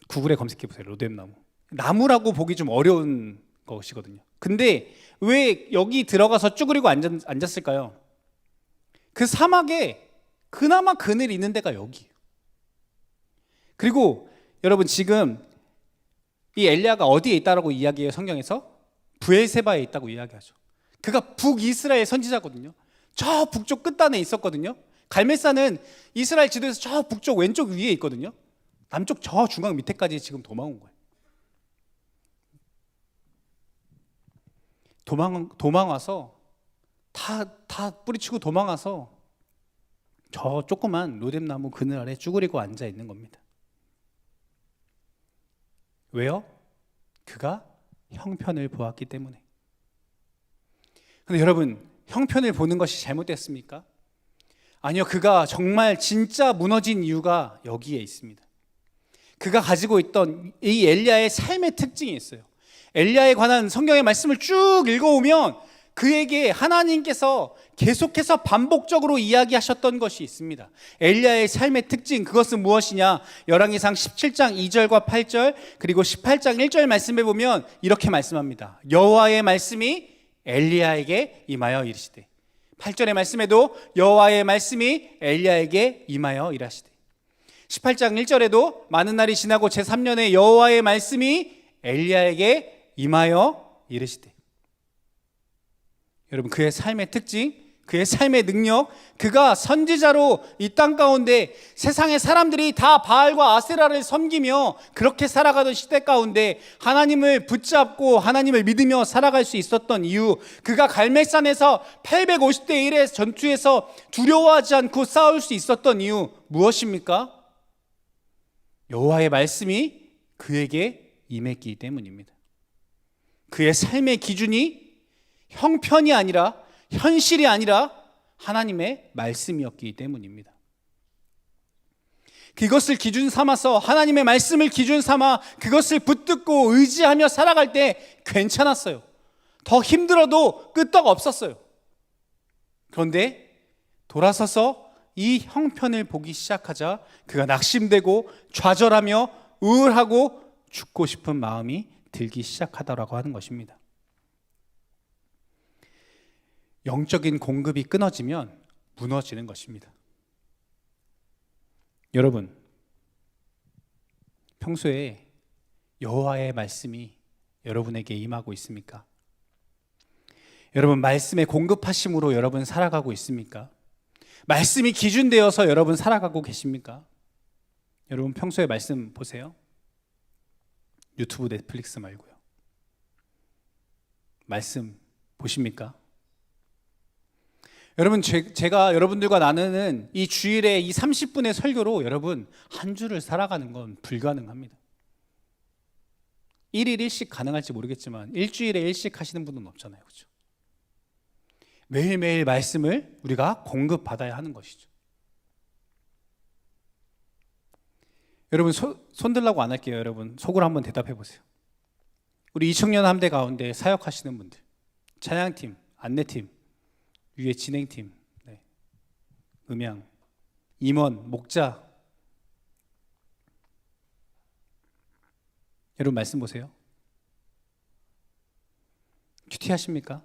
구글에 검색해 보세요. 로뎀나무. 나무라고 보기 좀 어려운 것이거든요. 근데 왜 여기 들어가서 쭈그리고 앉았을까요? 그 사막에 그나마 그늘이 있는 데가 여기예요. 그리고 여러분, 지금 이 엘리야가 어디에 있다라고 이야기해요? 성경에서 브엘세바에 있다고 이야기하죠. 그가 북이스라엘 선지자거든요. 저 북쪽 끝단에 있었거든요. 갈멜산은 이스라엘 지도에서 저 북쪽 왼쪽 위에 있거든요. 남쪽 저 중앙 밑에까지 지금 도망온 거예요. 도망와서 다 뿌리치고 도망와서 저 조그만 로뎀나무 그늘 아래 쭈그리고 앉아 있는 겁니다. 왜요? 그가 형편을 보았기 때문에. 근데 여러분, 형편을 보는 것이 잘못됐습니까? 아니요, 그가 정말 진짜 무너진 이유가 여기에 있습니다. 그가 가지고 있던 이 엘리야의 삶의 특징이 있어요. 엘리야에 관한 성경의 말씀을 쭉 읽어오면 그에게 하나님께서 계속해서 반복적으로 이야기하셨던 것이 있습니다. 엘리야의 삶의 특징, 그것은 무엇이냐? 열왕기상 17장 2절과 8절 그리고 18장 1절 말씀에 보면 이렇게 말씀합니다. 여호와의 말씀이 엘리야에게 임하여 이르시되 8절의 말씀에도 여호와의 말씀이 엘리야에게 임하여 일하시되, 18장 1절에도 많은 날이 지나고 제3년에 여호와의 말씀이 엘리야에게 임하여 이르시되. 여러분, 그의 삶의 특징, 그의 삶의 능력, 그가 선지자로 이 땅 가운데 세상의 사람들이 다 바알과 아세라를 섬기며 그렇게 살아가던 시대 가운데 하나님을 붙잡고 하나님을 믿으며 살아갈 수 있었던 이유, 그가 갈멜산에서 850대 1의 전투에서 두려워하지 않고 싸울 수 있었던 이유 무엇입니까? 여호와의 말씀이 그에게 임했기 때문입니다. 그의 삶의 기준이 형편이 아니라, 현실이 아니라 하나님의 말씀이었기 때문입니다. 그것을 기준 삼아서, 하나님의 말씀을 기준 삼아 그것을 붙들고 의지하며 살아갈 때 괜찮았어요. 더 힘들어도 끄떡 없었어요. 그런데 돌아서서 이 형편을 보기 시작하자 그가 낙심되고 좌절하며 우울하고 죽고 싶은 마음이 들기 시작하더라고 하는 것입니다. 영적인 공급이 끊어지면 무너지는 것입니다. 여러분, 평소에 여호와의 말씀이 여러분에게 임하고 있습니까? 여러분, 말씀의 공급하심으로 여러분 살아가고 있습니까? 말씀이 기준되어서 여러분 살아가고 계십니까? 여러분, 평소에 말씀 보세요. 유튜브, 넷플릭스 말고요. 말씀 보십니까? 여러분, 제가 여러분들과 나누는 이 주일에 이 30분의 설교로 여러분 한 주를 살아가는 건 불가능합니다. 1일 1식 가능할지 모르겠지만 일주일에 1식 하시는 분은 없잖아요. 그렇죠? 매일매일 말씀을 우리가 공급받아야 하는 것이죠. 여러분, 손 들라고 안 할게요. 여러분, 속으로 한번 대답해 보세요. 우리 2청년 함대 가운데 사역하시는 분들, 찬양팀, 안내팀, 위에 진행팀, 음향, 임원, 목자, 여러분 말씀 보세요. 큐티하십니까?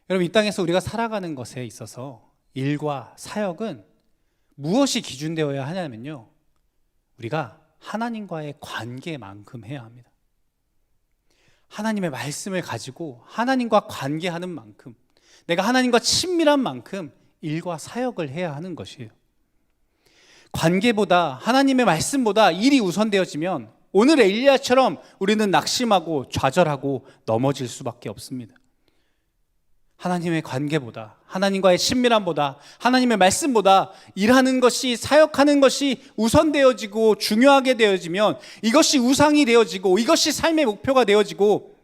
여러분, 이 땅에서 우리가 살아가는 것에 있어서 일과 사역은 무엇이 기준되어야 하냐면요, 우리가 하나님과의 관계만큼 해야 합니다. 하나님의 말씀을 가지고 하나님과 관계하는 만큼, 내가 하나님과 친밀한 만큼 일과 사역을 해야 하는 것이에요. 관계보다, 하나님의 말씀보다 일이 우선되어지면 오늘 엘리야처럼 우리는 낙심하고 좌절하고 넘어질 수밖에 없습니다. 하나님의 관계보다, 하나님과의 친밀함보다, 하나님의 말씀보다 일하는 것이, 사역하는 것이 우선되어지고 중요하게 되어지면 이것이 우상이 되어지고 이것이 삶의 목표가 되어지고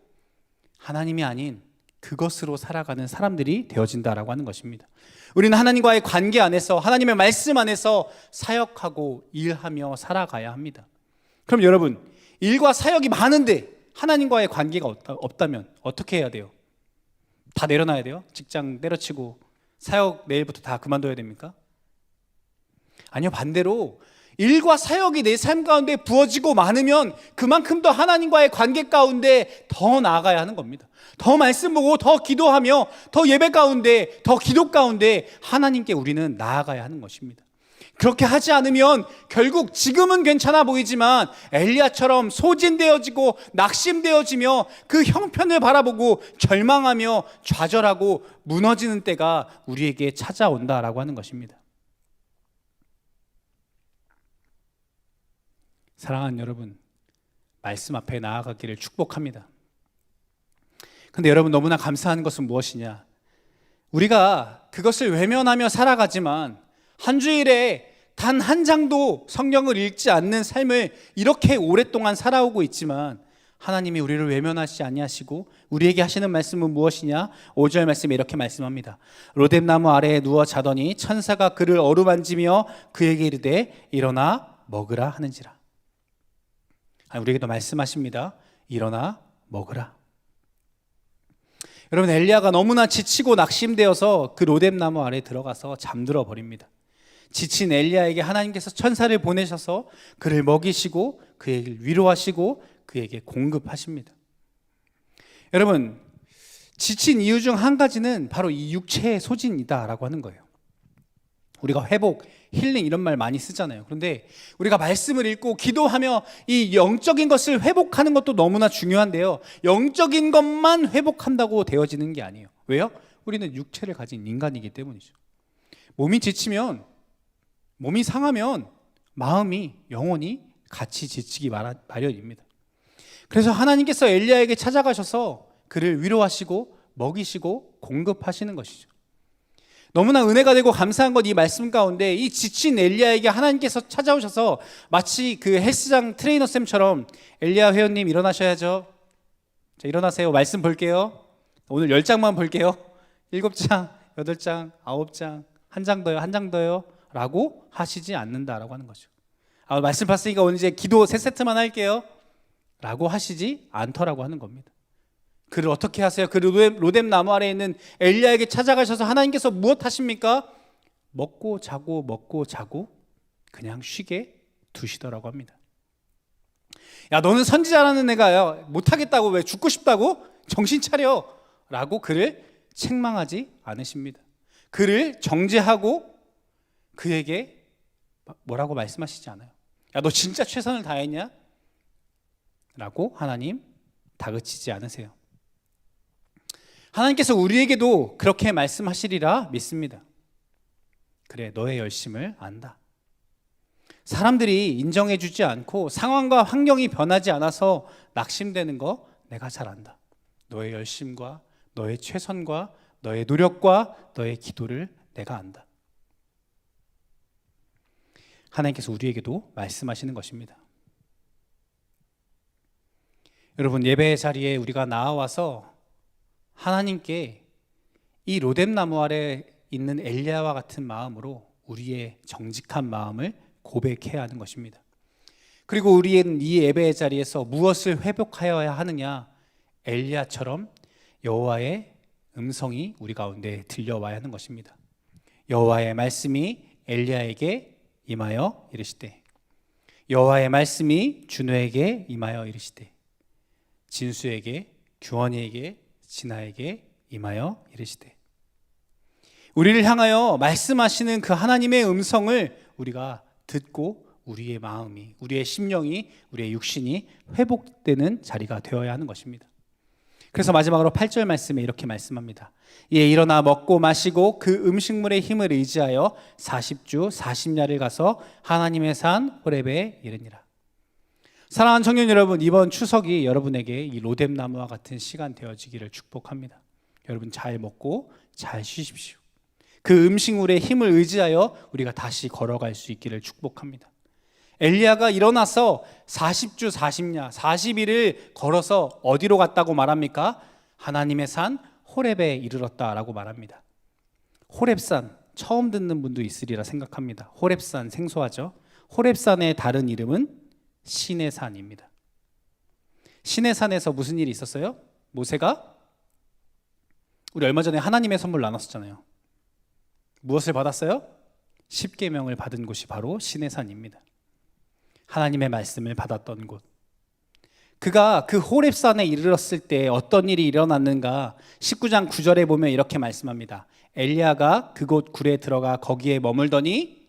하나님이 아닌 그것으로 살아가는 사람들이 되어진다라고 하는 것입니다. 우리는 하나님과의 관계 안에서, 하나님의 말씀 안에서 사역하고 일하며 살아가야 합니다. 그럼 여러분, 일과 사역이 많은데 하나님과의 관계가 없다면 어떻게 해야 돼요? 다 내려놔야 돼요? 직장 때려치고 사역 내일부터 다 그만둬야 됩니까? 아니요, 반대로 일과 사역이 내 삶 가운데 부어지고 많으면 그만큼 더 하나님과의 관계 가운데 더 나아가야 하는 겁니다. 더 말씀 보고 더 기도하며 더 예배 가운데, 더 기도 가운데 하나님께 우리는 나아가야 하는 것입니다. 그렇게 하지 않으면 결국 지금은 괜찮아 보이지만 엘리야처럼 소진되어지고 낙심되어지며 그 형편을 바라보고 절망하며 좌절하고 무너지는 때가 우리에게 찾아온다라고 하는 것입니다. 사랑하는 여러분, 말씀 앞에 나아가기를 축복합니다. 근데 여러분, 너무나 감사한 것은 무엇이냐? 우리가 그것을 외면하며 살아가지만 한 주일에 단 한 장도 성경을 읽지 않는 삶을 이렇게 오랫동안 살아오고 있지만 하나님이 우리를 외면하시지 아니하시고 우리에게 하시는 말씀은 무엇이냐? 5절 말씀에 이렇게 말씀합니다. 로뎀나무 아래에 누워 자더니 천사가 그를 어루만지며 그에게 이르되 일어나 먹으라 하는지라. 우리에게도 말씀하십니다. 일어나 먹으라. 여러분, 엘리야가 너무나 지치고 낙심되어서 그 로뎀나무 아래에 들어가서 잠들어 버립니다. 지친 엘리야에게 하나님께서 천사를 보내셔서 그를 먹이시고 그에게 위로하시고 그에게 공급하십니다. 여러분, 지친 이유 중 한 가지는 바로 이 육체의 소진이다라고 하는 거예요. 우리가 회복, 힐링 이런 말 많이 쓰잖아요. 그런데 우리가 말씀을 읽고 기도하며 이 영적인 것을 회복하는 것도 너무나 중요한데요, 영적인 것만 회복한다고 되어지는 게 아니에요. 왜요? 우리는 육체를 가진 인간이기 때문이죠. 몸이 지치면, 몸이 상하면 마음이, 영혼이 같이 지치기 마련입니다. 그래서 하나님께서 엘리야에게 찾아가셔서 그를 위로하시고 먹이시고 공급하시는 것이죠. 너무나 은혜가 되고 감사한 것, 이 말씀 가운데 이 지친 엘리야에게 하나님께서 찾아오셔서 마치 그 헬스장 트레이너 쌤처럼, 엘리야 회원님 일어나셔야죠. 자, 일어나세요. 말씀 볼게요. 오늘 10장만 볼게요. 7장, 8장, 9장, 한 장 더요, 한 장 더요 라고 하시지 않는다라고 하는 거죠. 말씀 봤으니까 오늘 이제 기도 3세트만 할게요 라고 하시지 않더라고 하는 겁니다. 그를 어떻게 하세요? 그 로뎀 나무 아래에 있는 엘리야에게 찾아가셔서 하나님께서 무엇 하십니까? 먹고 자고 그냥 쉬게 두시더라고 합니다. 야, 너는 선지자라는 애가 못하겠다고, 왜 죽고 싶다고? 정신 차려 라고 그를 책망하지 않으십니다. 그를 정죄하고 그에게 뭐라고 말씀하시지 않아요. 야, 너 진짜 최선을 다했냐? 라고 하나님 다그치지 않으세요. 하나님께서 우리에게도 그렇게 말씀하시리라 믿습니다. 그래, 너의 열심을 안다. 사람들이 인정해 주지 않고 상황과 환경이 변하지 않아서 낙심되는 거 내가 잘 안다. 너의 열심과 너의 최선과 너의 노력과 너의 기도를 내가 안다. 하나님께서 우리에게도 말씀하시는 것입니다. 여러분, 예배의 자리에 우리가 나와서 하나님께 이 로뎀 나무 아래 있는 엘리야와 같은 마음으로 우리의 정직한 마음을 고백해야 하는 것입니다. 그리고 우리는 이 예배의 자리에서 무엇을 회복하여야 하느냐? 엘리야처럼 여호와의 음성이 우리 가운데 들려와야 하는 것입니다. 여호와의 말씀이 엘리야에게 임하여 이르시되, 여호와의 말씀이 준호에게 임하여 이르시되, 진수에게, 규원이에게, 진아에게 임하여 이르시되. 우리를 향하여 말씀하시는 그 하나님의 음성을 우리가 듣고 우리의 마음이, 우리의 심령이, 우리의 육신이 회복되는 자리가 되어야 하는 것입니다. 그래서 마지막으로 8절 말씀에 이렇게 말씀합니다. 예, 일어나 먹고 마시고 그 음식물의 힘을 의지하여 40주 40야를 가서 하나님의 산 호렙에 이르니라. 사랑하는 청년 여러분, 이번 추석이 여러분에게 이 로뎀 나무와 같은 시간 되어지기를 축복합니다. 여러분, 잘 먹고 잘 쉬십시오. 그 음식물의 힘을 의지하여 우리가 다시 걸어갈 수 있기를 축복합니다. 엘리야가 일어나서 40주 40야 40일을 걸어서 어디로 갔다고 말합니까? 하나님의 산 호렙에 이르렀다라고 말합니다. 호렙산, 처음 듣는 분도 있으리라 생각합니다. 호렙산 생소하죠? 호렙산의 다른 이름은 신의 산입니다. 신의 산에서 무슨 일이 있었어요? 모세가, 우리 얼마 전에 하나님의 선물 나눴었잖아요. 무엇을 받았어요? 십계명을 받은 곳이 바로 신의 산입니다. 하나님의 말씀을 받았던 곳. 그가 그 호렙산에 이르렀을 때 어떤 일이 일어났는가? 19장 9절에 보면 이렇게 말씀합니다. 엘리야가 그곳 굴에 들어가 거기에 머물더니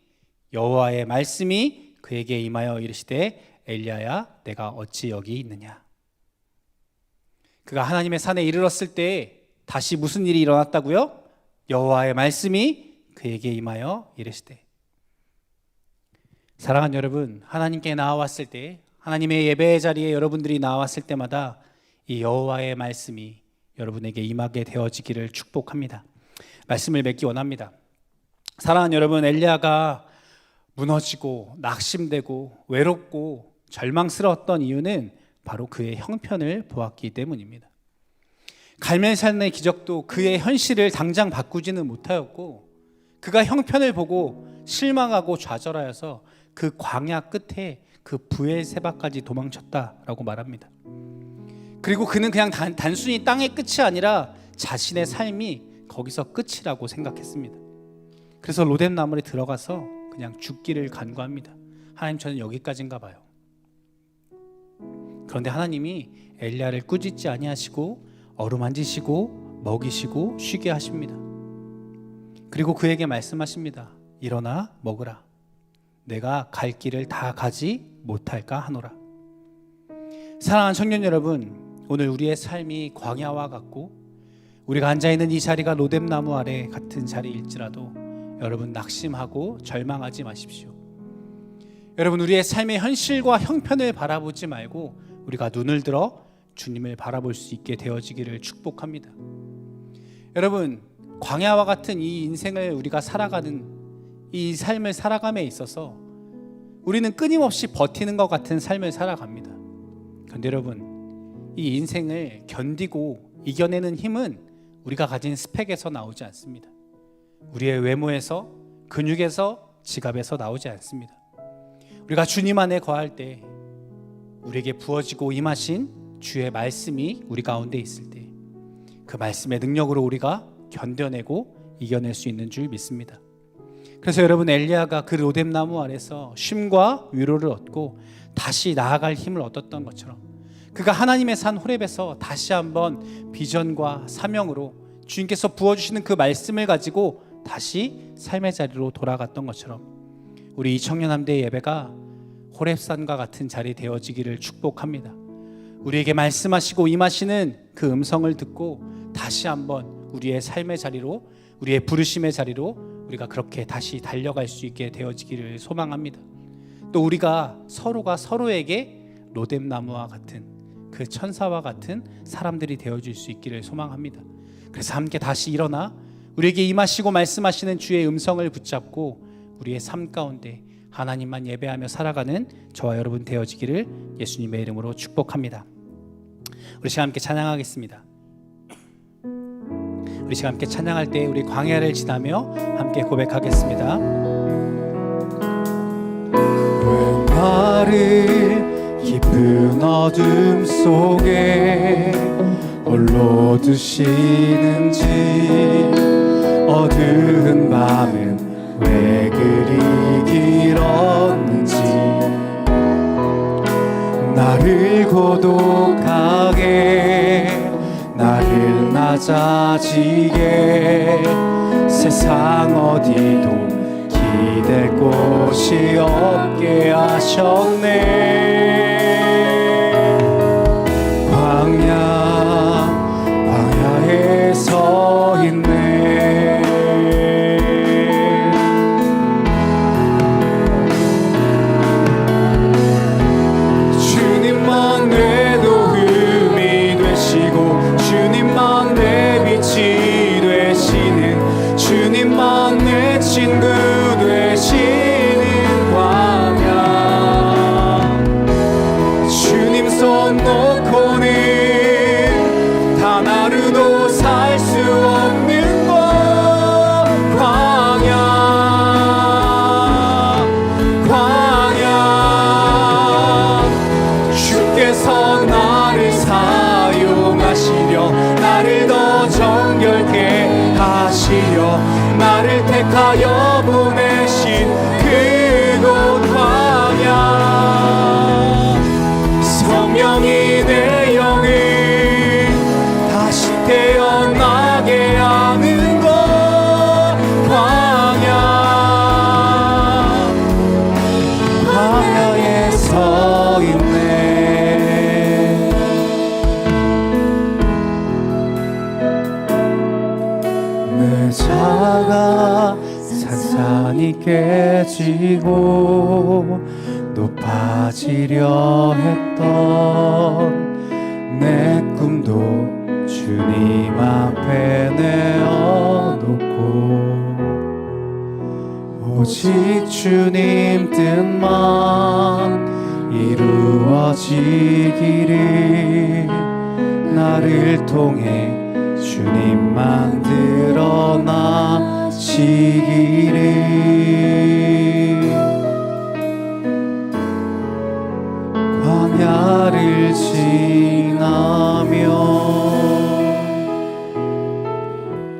여호와의 말씀이 그에게 임하여 이르시되, 엘리야야, 내가 어찌 여기 있느냐? 그가 하나님의 산에 이르렀을 때 다시 무슨 일이 일어났다고요? 여호와의 말씀이 그에게 임하여 이르시되. 사랑하는 여러분, 하나님께 나와왔을 때, 하나님의 예배의 자리에 여러분들이 나왔을 때마다 이 여호와의 말씀이 여러분에게 임하게 되어지기를 축복합니다. 말씀을 맺기 원합니다. 사랑하는 여러분, 엘리야가 무너지고 낙심되고 외롭고 절망스러웠던 이유는 바로 그의 형편을 보았기 때문입니다. 갈멜산의 기적도 그의 현실을 당장 바꾸지는 못하였고, 그가 형편을 보고 실망하고 좌절하여서 그 광야 끝에 그 부엘세바까지 도망쳤다라고 말합니다. 그리고 그는 그냥 단순히 땅의 끝이 아니라 자신의 삶이 거기서 끝이라고 생각했습니다. 그래서 로뎀 나무에 들어가서 그냥 죽기를 간구합니다. 하나님, 저는 여기까지인가 봐요. 그런데 하나님이 엘리야를 꾸짖지 아니하시고 어루만지시고 먹이시고 쉬게 하십니다. 그리고 그에게 말씀하십니다. 일어나 먹으라. 내가 갈 길을 다 가지 못할까 하노라. 사랑하는 청년 여러분, 오늘 우리의 삶이 광야와 같고 우리가 앉아있는 이 자리가 로뎀나무 아래 같은 자리일지라도 여러분 낙심하고 절망하지 마십시오. 여러분, 우리의 삶의 현실과 형편을 바라보지 말고 우리가 눈을 들어 주님을 바라볼 수 있게 되어지기를 축복합니다. 여러분, 광야와 같은 이 인생을 우리가 살아가는 이 삶을 살아감에 있어서 우리는 끊임없이 버티는 것 같은 삶을 살아갑니다. 그런데 여러분, 이 인생을 견디고 이겨내는 힘은 우리가 가진 스펙에서 나오지 않습니다. 우리의 외모에서, 근육에서, 지갑에서 나오지 않습니다. 우리가 주님 안에 거할 때 우리에게 부어지고 임하신 주의 말씀이 우리 가운데 있을 때 그 말씀의 능력으로 우리가 견뎌내고 이겨낼 수 있는 줄 믿습니다. 그래서 여러분, 엘리야가 그 로뎀나무 아래서 쉼과 위로를 얻고 다시 나아갈 힘을 얻었던 것처럼 그가 하나님의 산 호렙에서 다시 한번 비전과 사명으로 주님께서 부어주시는 그 말씀을 가지고 다시 삶의 자리로 돌아갔던 것처럼 우리 이 청년함대 예배가 호렙산과 같은 자리 되어지기를 축복합니다. 우리에게 말씀하시고 임하시는 그 음성을 듣고 다시 한번 우리의 삶의 자리로, 우리의 부르심의 자리로 우리가 그렇게 다시 달려갈 수 있게 되어지기를 소망합니다. 또 우리가 서로가 서로에게 로뎀나무와 같은 그 천사와 같은 사람들이 되어줄 수 있기를 소망합니다. 그래서 함께 다시 일어나 우리에게 임하시고 말씀하시는 주의 음성을 붙잡고 우리의 삶 가운데 하나님만 예배하며 살아가는 저와 여러분 되어지기를 예수님의 이름으로 축복합니다. 우리 시간 함께 찬양하겠습니다. 우리 시간 함께 찬양할 때 우리 광야를 지나며 함께 고백하겠습니다. 왜 나를 깊은 어둠 속에 홀로 두시는지, 어두운 밤은 왜 그리 길었는지, 나를 고독하게, 나를 낮아지게, 세상 어디도 기댈 곳이 없게 하셨네. 광야에 서 있네. 주님만 내 도움이 되시고, 주님만 내 빛이 되시는, 주님만 내 친구 되시는 광야. 주님 손 놓고는 단 하루도 살 수 없는 곳. 광야 주께서 나를 사용하시려, 나를 더 정결케 하시려, 나를 택하여 보내신 그곳 광야. 성령이 내 영을 다시 태어나게 하는 곳. 광야에 서 있네. 내 자가 산산이 깨지고 높아지려 했던 내 꿈도 주님 앞에 내어놓고, 오직 주님 뜻만 이루어지기를, 나를 통해 주님만 드러나시기를. 광야를 지나며.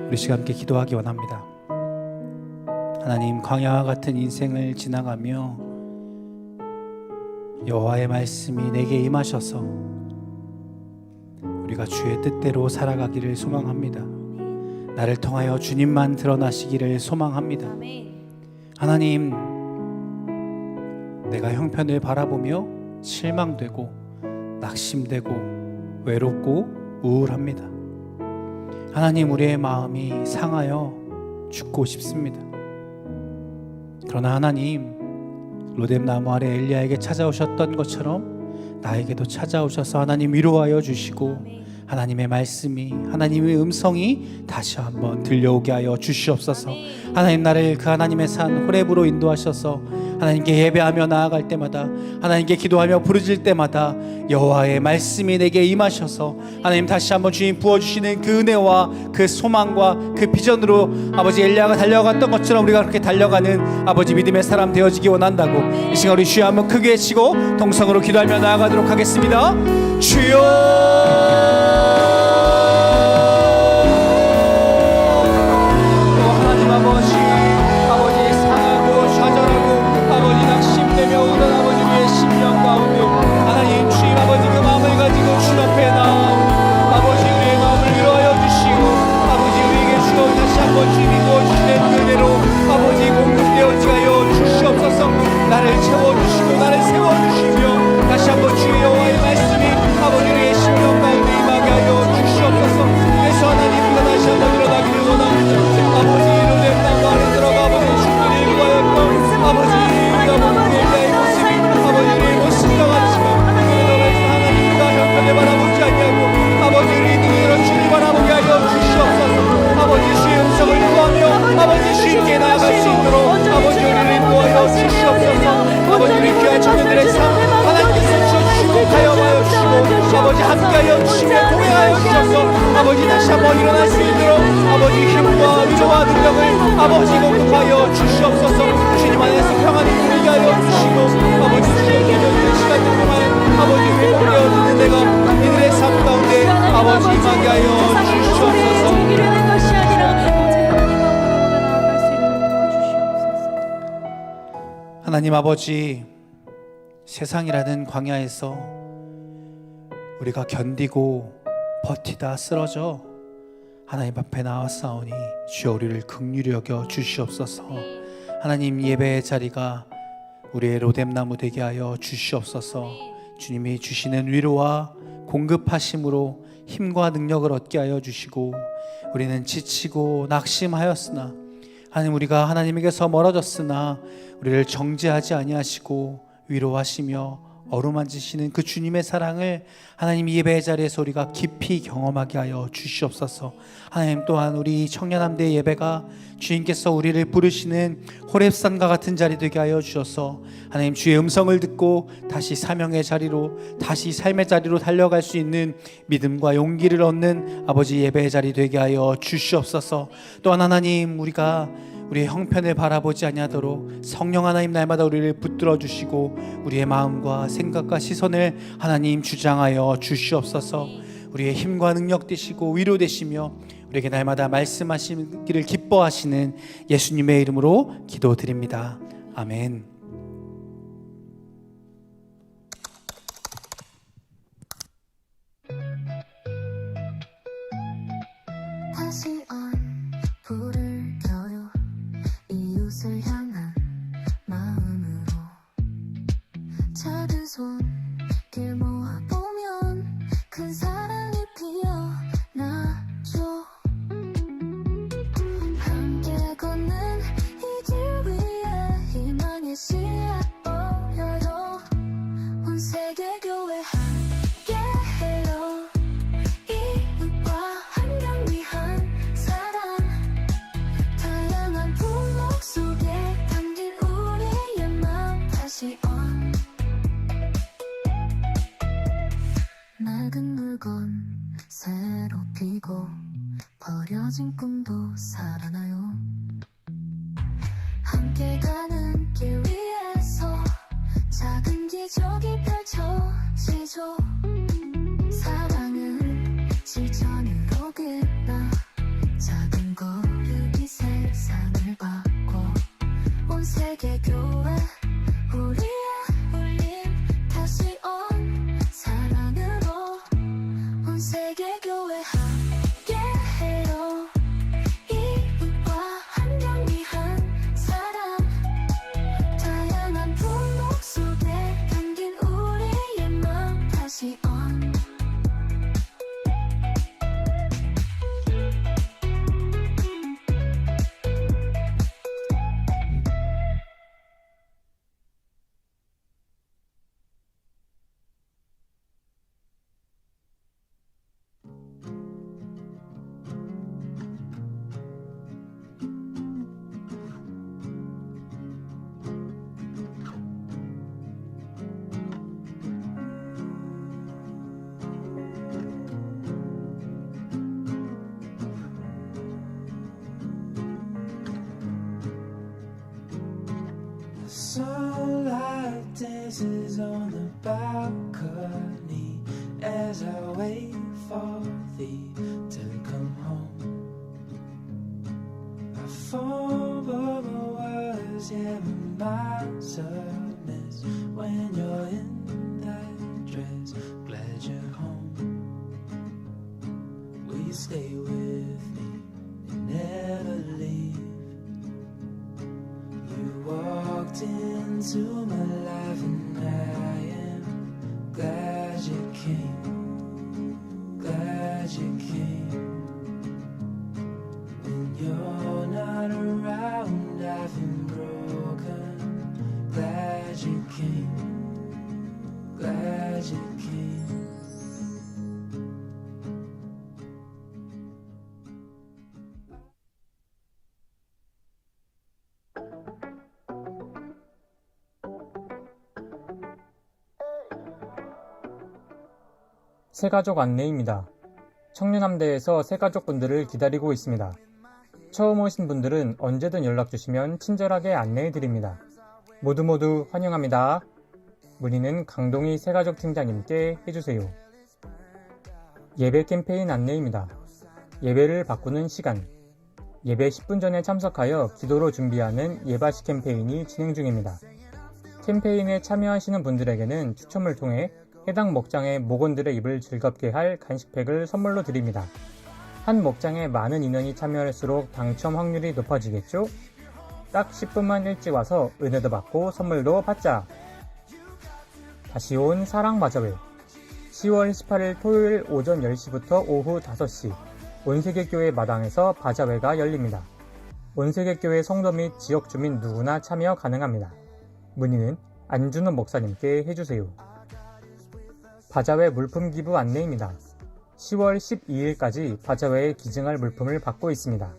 우리 시간 함께 기도하기 원합니다. 하나님, 광야와 같은 인생을 지나가며 여호와의 말씀이 내게 임하셔서 우리가 주의 뜻대로 살아가기를 소망합니다. 나를 통하여 주님만 드러나시기를 소망합니다. 하나님, 내가 형편을 바라보며 실망되고 낙심되고 외롭고 우울합니다. 하나님, 우리의 마음이 상하여 죽고 싶습니다. 그러나 하나님, 로뎀나무 아래 엘리야에게 찾아오셨던 것처럼 나에게도 찾아오셔서 하나님 위로하여 주시고 하나님의 말씀이, 하나님의 음성이 다시 한번 들려오게 하여 주시옵소서. 하나님, 나를 그 하나님의 산 호렙으로 인도하셔서 하나님께 예배하며 나아갈 때마다, 하나님께 기도하며 부르짖을 때마다 여호와의 말씀이 내게 임하셔서 하나님 다시 한번 주님 부어주시는 그 은혜와 그 소망과 그 비전으로 아버지 엘리야가 달려갔던 것처럼 우리가 그렇게 달려가는 아버지 믿음의 사람 되어지기 원한다고 이 시간 우리 주여 한번 크게 외치고 동성으로 기도하며 나아가도록 하겠습니다. 주여, 아버지 상하고 좌절하고 아버지 낙심되며 오던 아버지 우리의 심령 가운데 하나님 주님 아버지 그 마음을 가지고 주 앞에 나아오니 아버지 우리의 마음을 위로하여 주시고 아버지 우리에게 주여 다시 한번 주님이 부어주시는 그대로 아버지 공급되어지게 하여 주시옵소서. 나를 채워주시고 나를 세워주시며 다시 한번 주의 여호와의 말씀이 아버지 우리의 심령 가운데 임하게 하여 주시옵소서. 그래서 하나님 우리가 다시 한번 일어나기를 원합니다. 아버지 로뎀나무 안에 들어가 아버지 죽기를 구하였던 아버지 우리가 보는 엘리야의 모습이 아버지 우리의 모습과 같지만 그래도 하나님과 형편을 바라보지 아니하고 아버지 우리 눈으로 주를 바라보게 하여 주시옵소서. 아버지 주의 음성을 구하며 아버지 주님께 나아갈 수 있도록 아버지 우리를 인도하여 주시옵소서. 아버지 우리 귀한 청년들의 삶 하나님께서 주시고 가여하여 주시고 아버지 함께하여 주시며 동행하여 주셔서 아버지 다시 한번 일어날 수 있도록 아버지 힘과 위로와 능력을 아버지 공급하여 주시옵소서. 주님 안에서 평안을 누리게 하여 주시고 아버지 주의 기도하는 시간 동안 아버지 회복되어지는 내가 이들의 삶 가운데 아버지 임하게 하여 주시옵소서. 하나님 아버지, 세상이라는 광야에서 우리가 견디고 버티다 쓰러져 하나님 앞에 나왔사오니 주여 우리를 긍휼히 여겨 주시옵소서. 하나님 예배의 자리가 우리의 로뎀나무 되게 하여 주시옵소서. 주님이 주시는 위로와 공급하심으로 힘과 능력을 얻게 하여 주시고 우리는 지치고 낙심하였으나 하나님 우리가 하나님에게서 멀어졌으나 우리를 정죄하지 아니하시고 위로하시며 어루만지시는 그 주님의 사랑을 하나님 예배의 자리에서 우리가 깊이 경험하게 하여 주시옵소서. 하나님 또한 우리 청년함대의 예배가 주님께서 우리를 부르시는 호렙산과 같은 자리 되게 하여 주셔서 하나님 주의 음성을 듣고 다시 사명의 자리로 다시 삶의 자리로 달려갈 수 있는 믿음과 용기를 얻는 아버지 예배의 자리 되게 하여 주시옵소서. 또한 하나님 우리가 우리의 형편을 바라보지 아니하도록 성령 하나님 날마다 우리를 붙들어 주시고 우리의 마음과 생각과 시선을 하나님 주장하여 주시옵소서. 우리의 힘과 능력 되시고 위로 되시며 우리에게 날마다 말씀하시기를 기뻐하시는 예수님의 이름으로 기도드립니다. 아멘. 다시 불을 켜요. 이웃을 향한 마음으로 작은 손길 모아보면 큰 사랑이 피어나죠. 함께 걷는 이 길 위에 희망의 씨앗 뿌려요. 온 세계 교회 함께해요. 이웃과 환경 위한 사랑, 다양한 부목 속에 담긴 우리의 마음 다시 낡은 물건 새로 피고 버려진 꿈도 살아나요. 함께 가는 길 위에서 작은 기적이 펼쳐지죠. 사랑은 실천으로 끝나 작은 걸음이 세상을 바꿔. 온 세계 교회 우리의 울림 다시 온 사랑으로 온 세계 as I wait for thee to come home. I fumble my words, yeah, my sadness when you're in that dress. Glad you're home. Will you stay with me and never leave? You walked into my life and I am glad you came, glad you came. When you're not around I feel broken. Glad you came, glad you came. 새가족 안내입니다. 청년함대에서 새가족분들을 기다리고 있습니다. 처음 오신 분들은 언제든 연락 주시면 친절하게 안내해 드립니다. 모두 환영합니다. 문의는 강동희 새가족 팀장님께 해주세요. 예배 캠페인 안내입니다. 예배를 바꾸는 시간. 예배 10분 전에 참석하여 기도로 준비하는 예바시 캠페인이 진행 중입니다. 캠페인에 참여하시는 분들에게는 추첨을 통해 해당 목장의 목원들의 입을 즐겁게 할 간식팩을 선물로 드립니다. 한 목장에 많은 인원이 참여할수록 당첨 확률이 높아지겠죠? 딱 10분만 일찍 와서 은혜도 받고 선물도 받자! 다시 온 사랑바자회 10월 18일 토요일 오전 10시부터 오후 5시 온세계교회 마당에서 바자회가 열립니다. 온세계교회 성도 및 지역 주민 누구나 참여 가능합니다. 문의는 안준호 목사님께 해주세요. 바자회 물품 기부 안내입니다. 10월 12일까지 바자회에 기증할 물품을 받고 있습니다.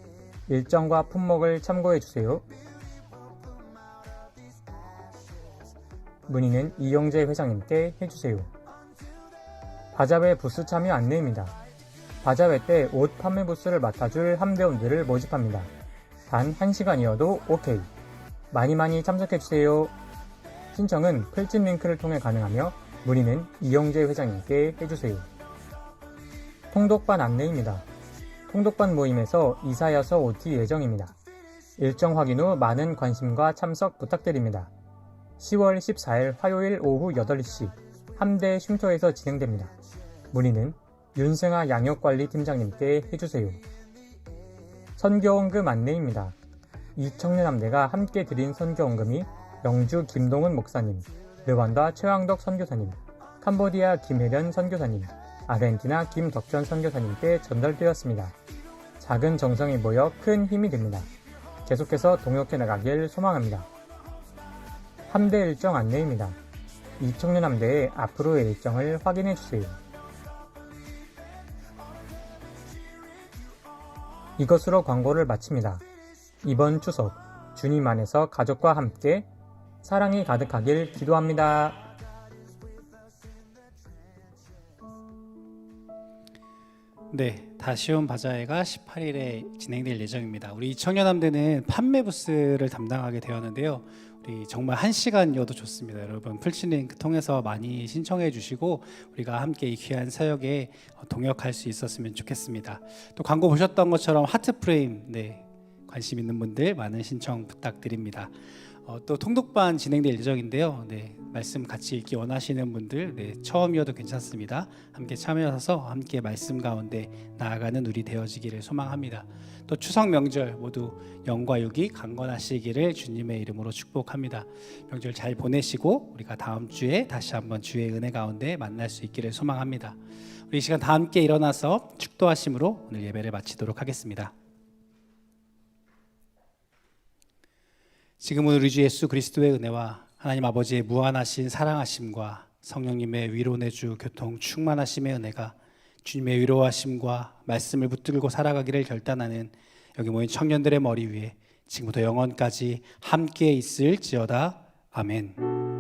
일정과 품목을 참고해주세요. 문의는 이영재 회장님께 해주세요. 바자회 부스 참여 안내입니다. 바자회 때 옷 판매 부스를 맡아줄 함대원들을 모집합니다. 단 1시간이어도 오케이. 많이 참석해주세요. 신청은 풀집 링크를 통해 가능하며 문의는 이영재 회장님께 해주세요. 통독반 안내입니다. 통독반 모임에서 이사여서 OT 예정입니다. 일정 확인 후 많은 관심과 참석 부탁드립니다. 10월 14일 화요일 오후 8시 함대 쉼터에서 진행됩니다. 문의는 윤승아 양역관리팀장님께 해주세요. 선교원금 안내입니다. 이 청년함대가 함께 드린 선교원금이 영주 김동은 목사님, 르완다 최왕덕 선교사님, 캄보디아 김혜련 선교사님, 아르헨티나 김덕전 선교사님께 전달되었습니다. 작은 정성이 모여 큰 힘이 됩니다. 계속해서 동역해 나가길 소망합니다. 함대 일정 안내입니다. 이 청년함대의 앞으로의 일정을 확인해 주세요. 이것으로 광고를 마칩니다. 이번 추석 주님 안에서 가족과 함께 사랑이 가득하길 기도합니다. 네, 다시 온 바자회가 18일에 진행될 예정입니다. 우리 청년함대는 판매 부스를 담당하게 되었는데요. 우리 정말 1시간이어도 좋습니다. 여러분 풀칠링크 통해서 많이 신청해 주시고 우리가 함께 이 귀한 사역에 동역할 수 있었으면 좋겠습니다. 또 광고 보셨던 것처럼 하트 프레임, 네, 관심 있는 분들 많은 신청 부탁드립니다. 또 통독반 진행될 예정인데요. 네, 말씀 같이 읽기 원하시는 분들, 네, 처음이어도 괜찮습니다. 함께 참여하셔서 함께 말씀 가운데 나아가는 우리 되어지기를 소망합니다. 또 추석 명절 모두 영과 육이 강건하시기를 주님의 이름으로 축복합니다. 명절 잘 보내시고 우리가 다음 주에 다시 한번 주의 은혜 가운데 만날 수 있기를 소망합니다. 우리 이 시간 다 함께 일어나서 축도하심으로 오늘 예배를 마치도록 하겠습니다. 지금은 우리 주 예수 그리스도의 은혜와 하나님 아버지의 무한하신 사랑하심과 성령님의 위로의 주 교통 충만하심의 은혜가 주님의 위로하심과 말씀을 붙들고 살아가기를 결단하는 여기 모인 청년들의 머리 위에 지금부터 영원까지 함께 있을지어다. 아멘.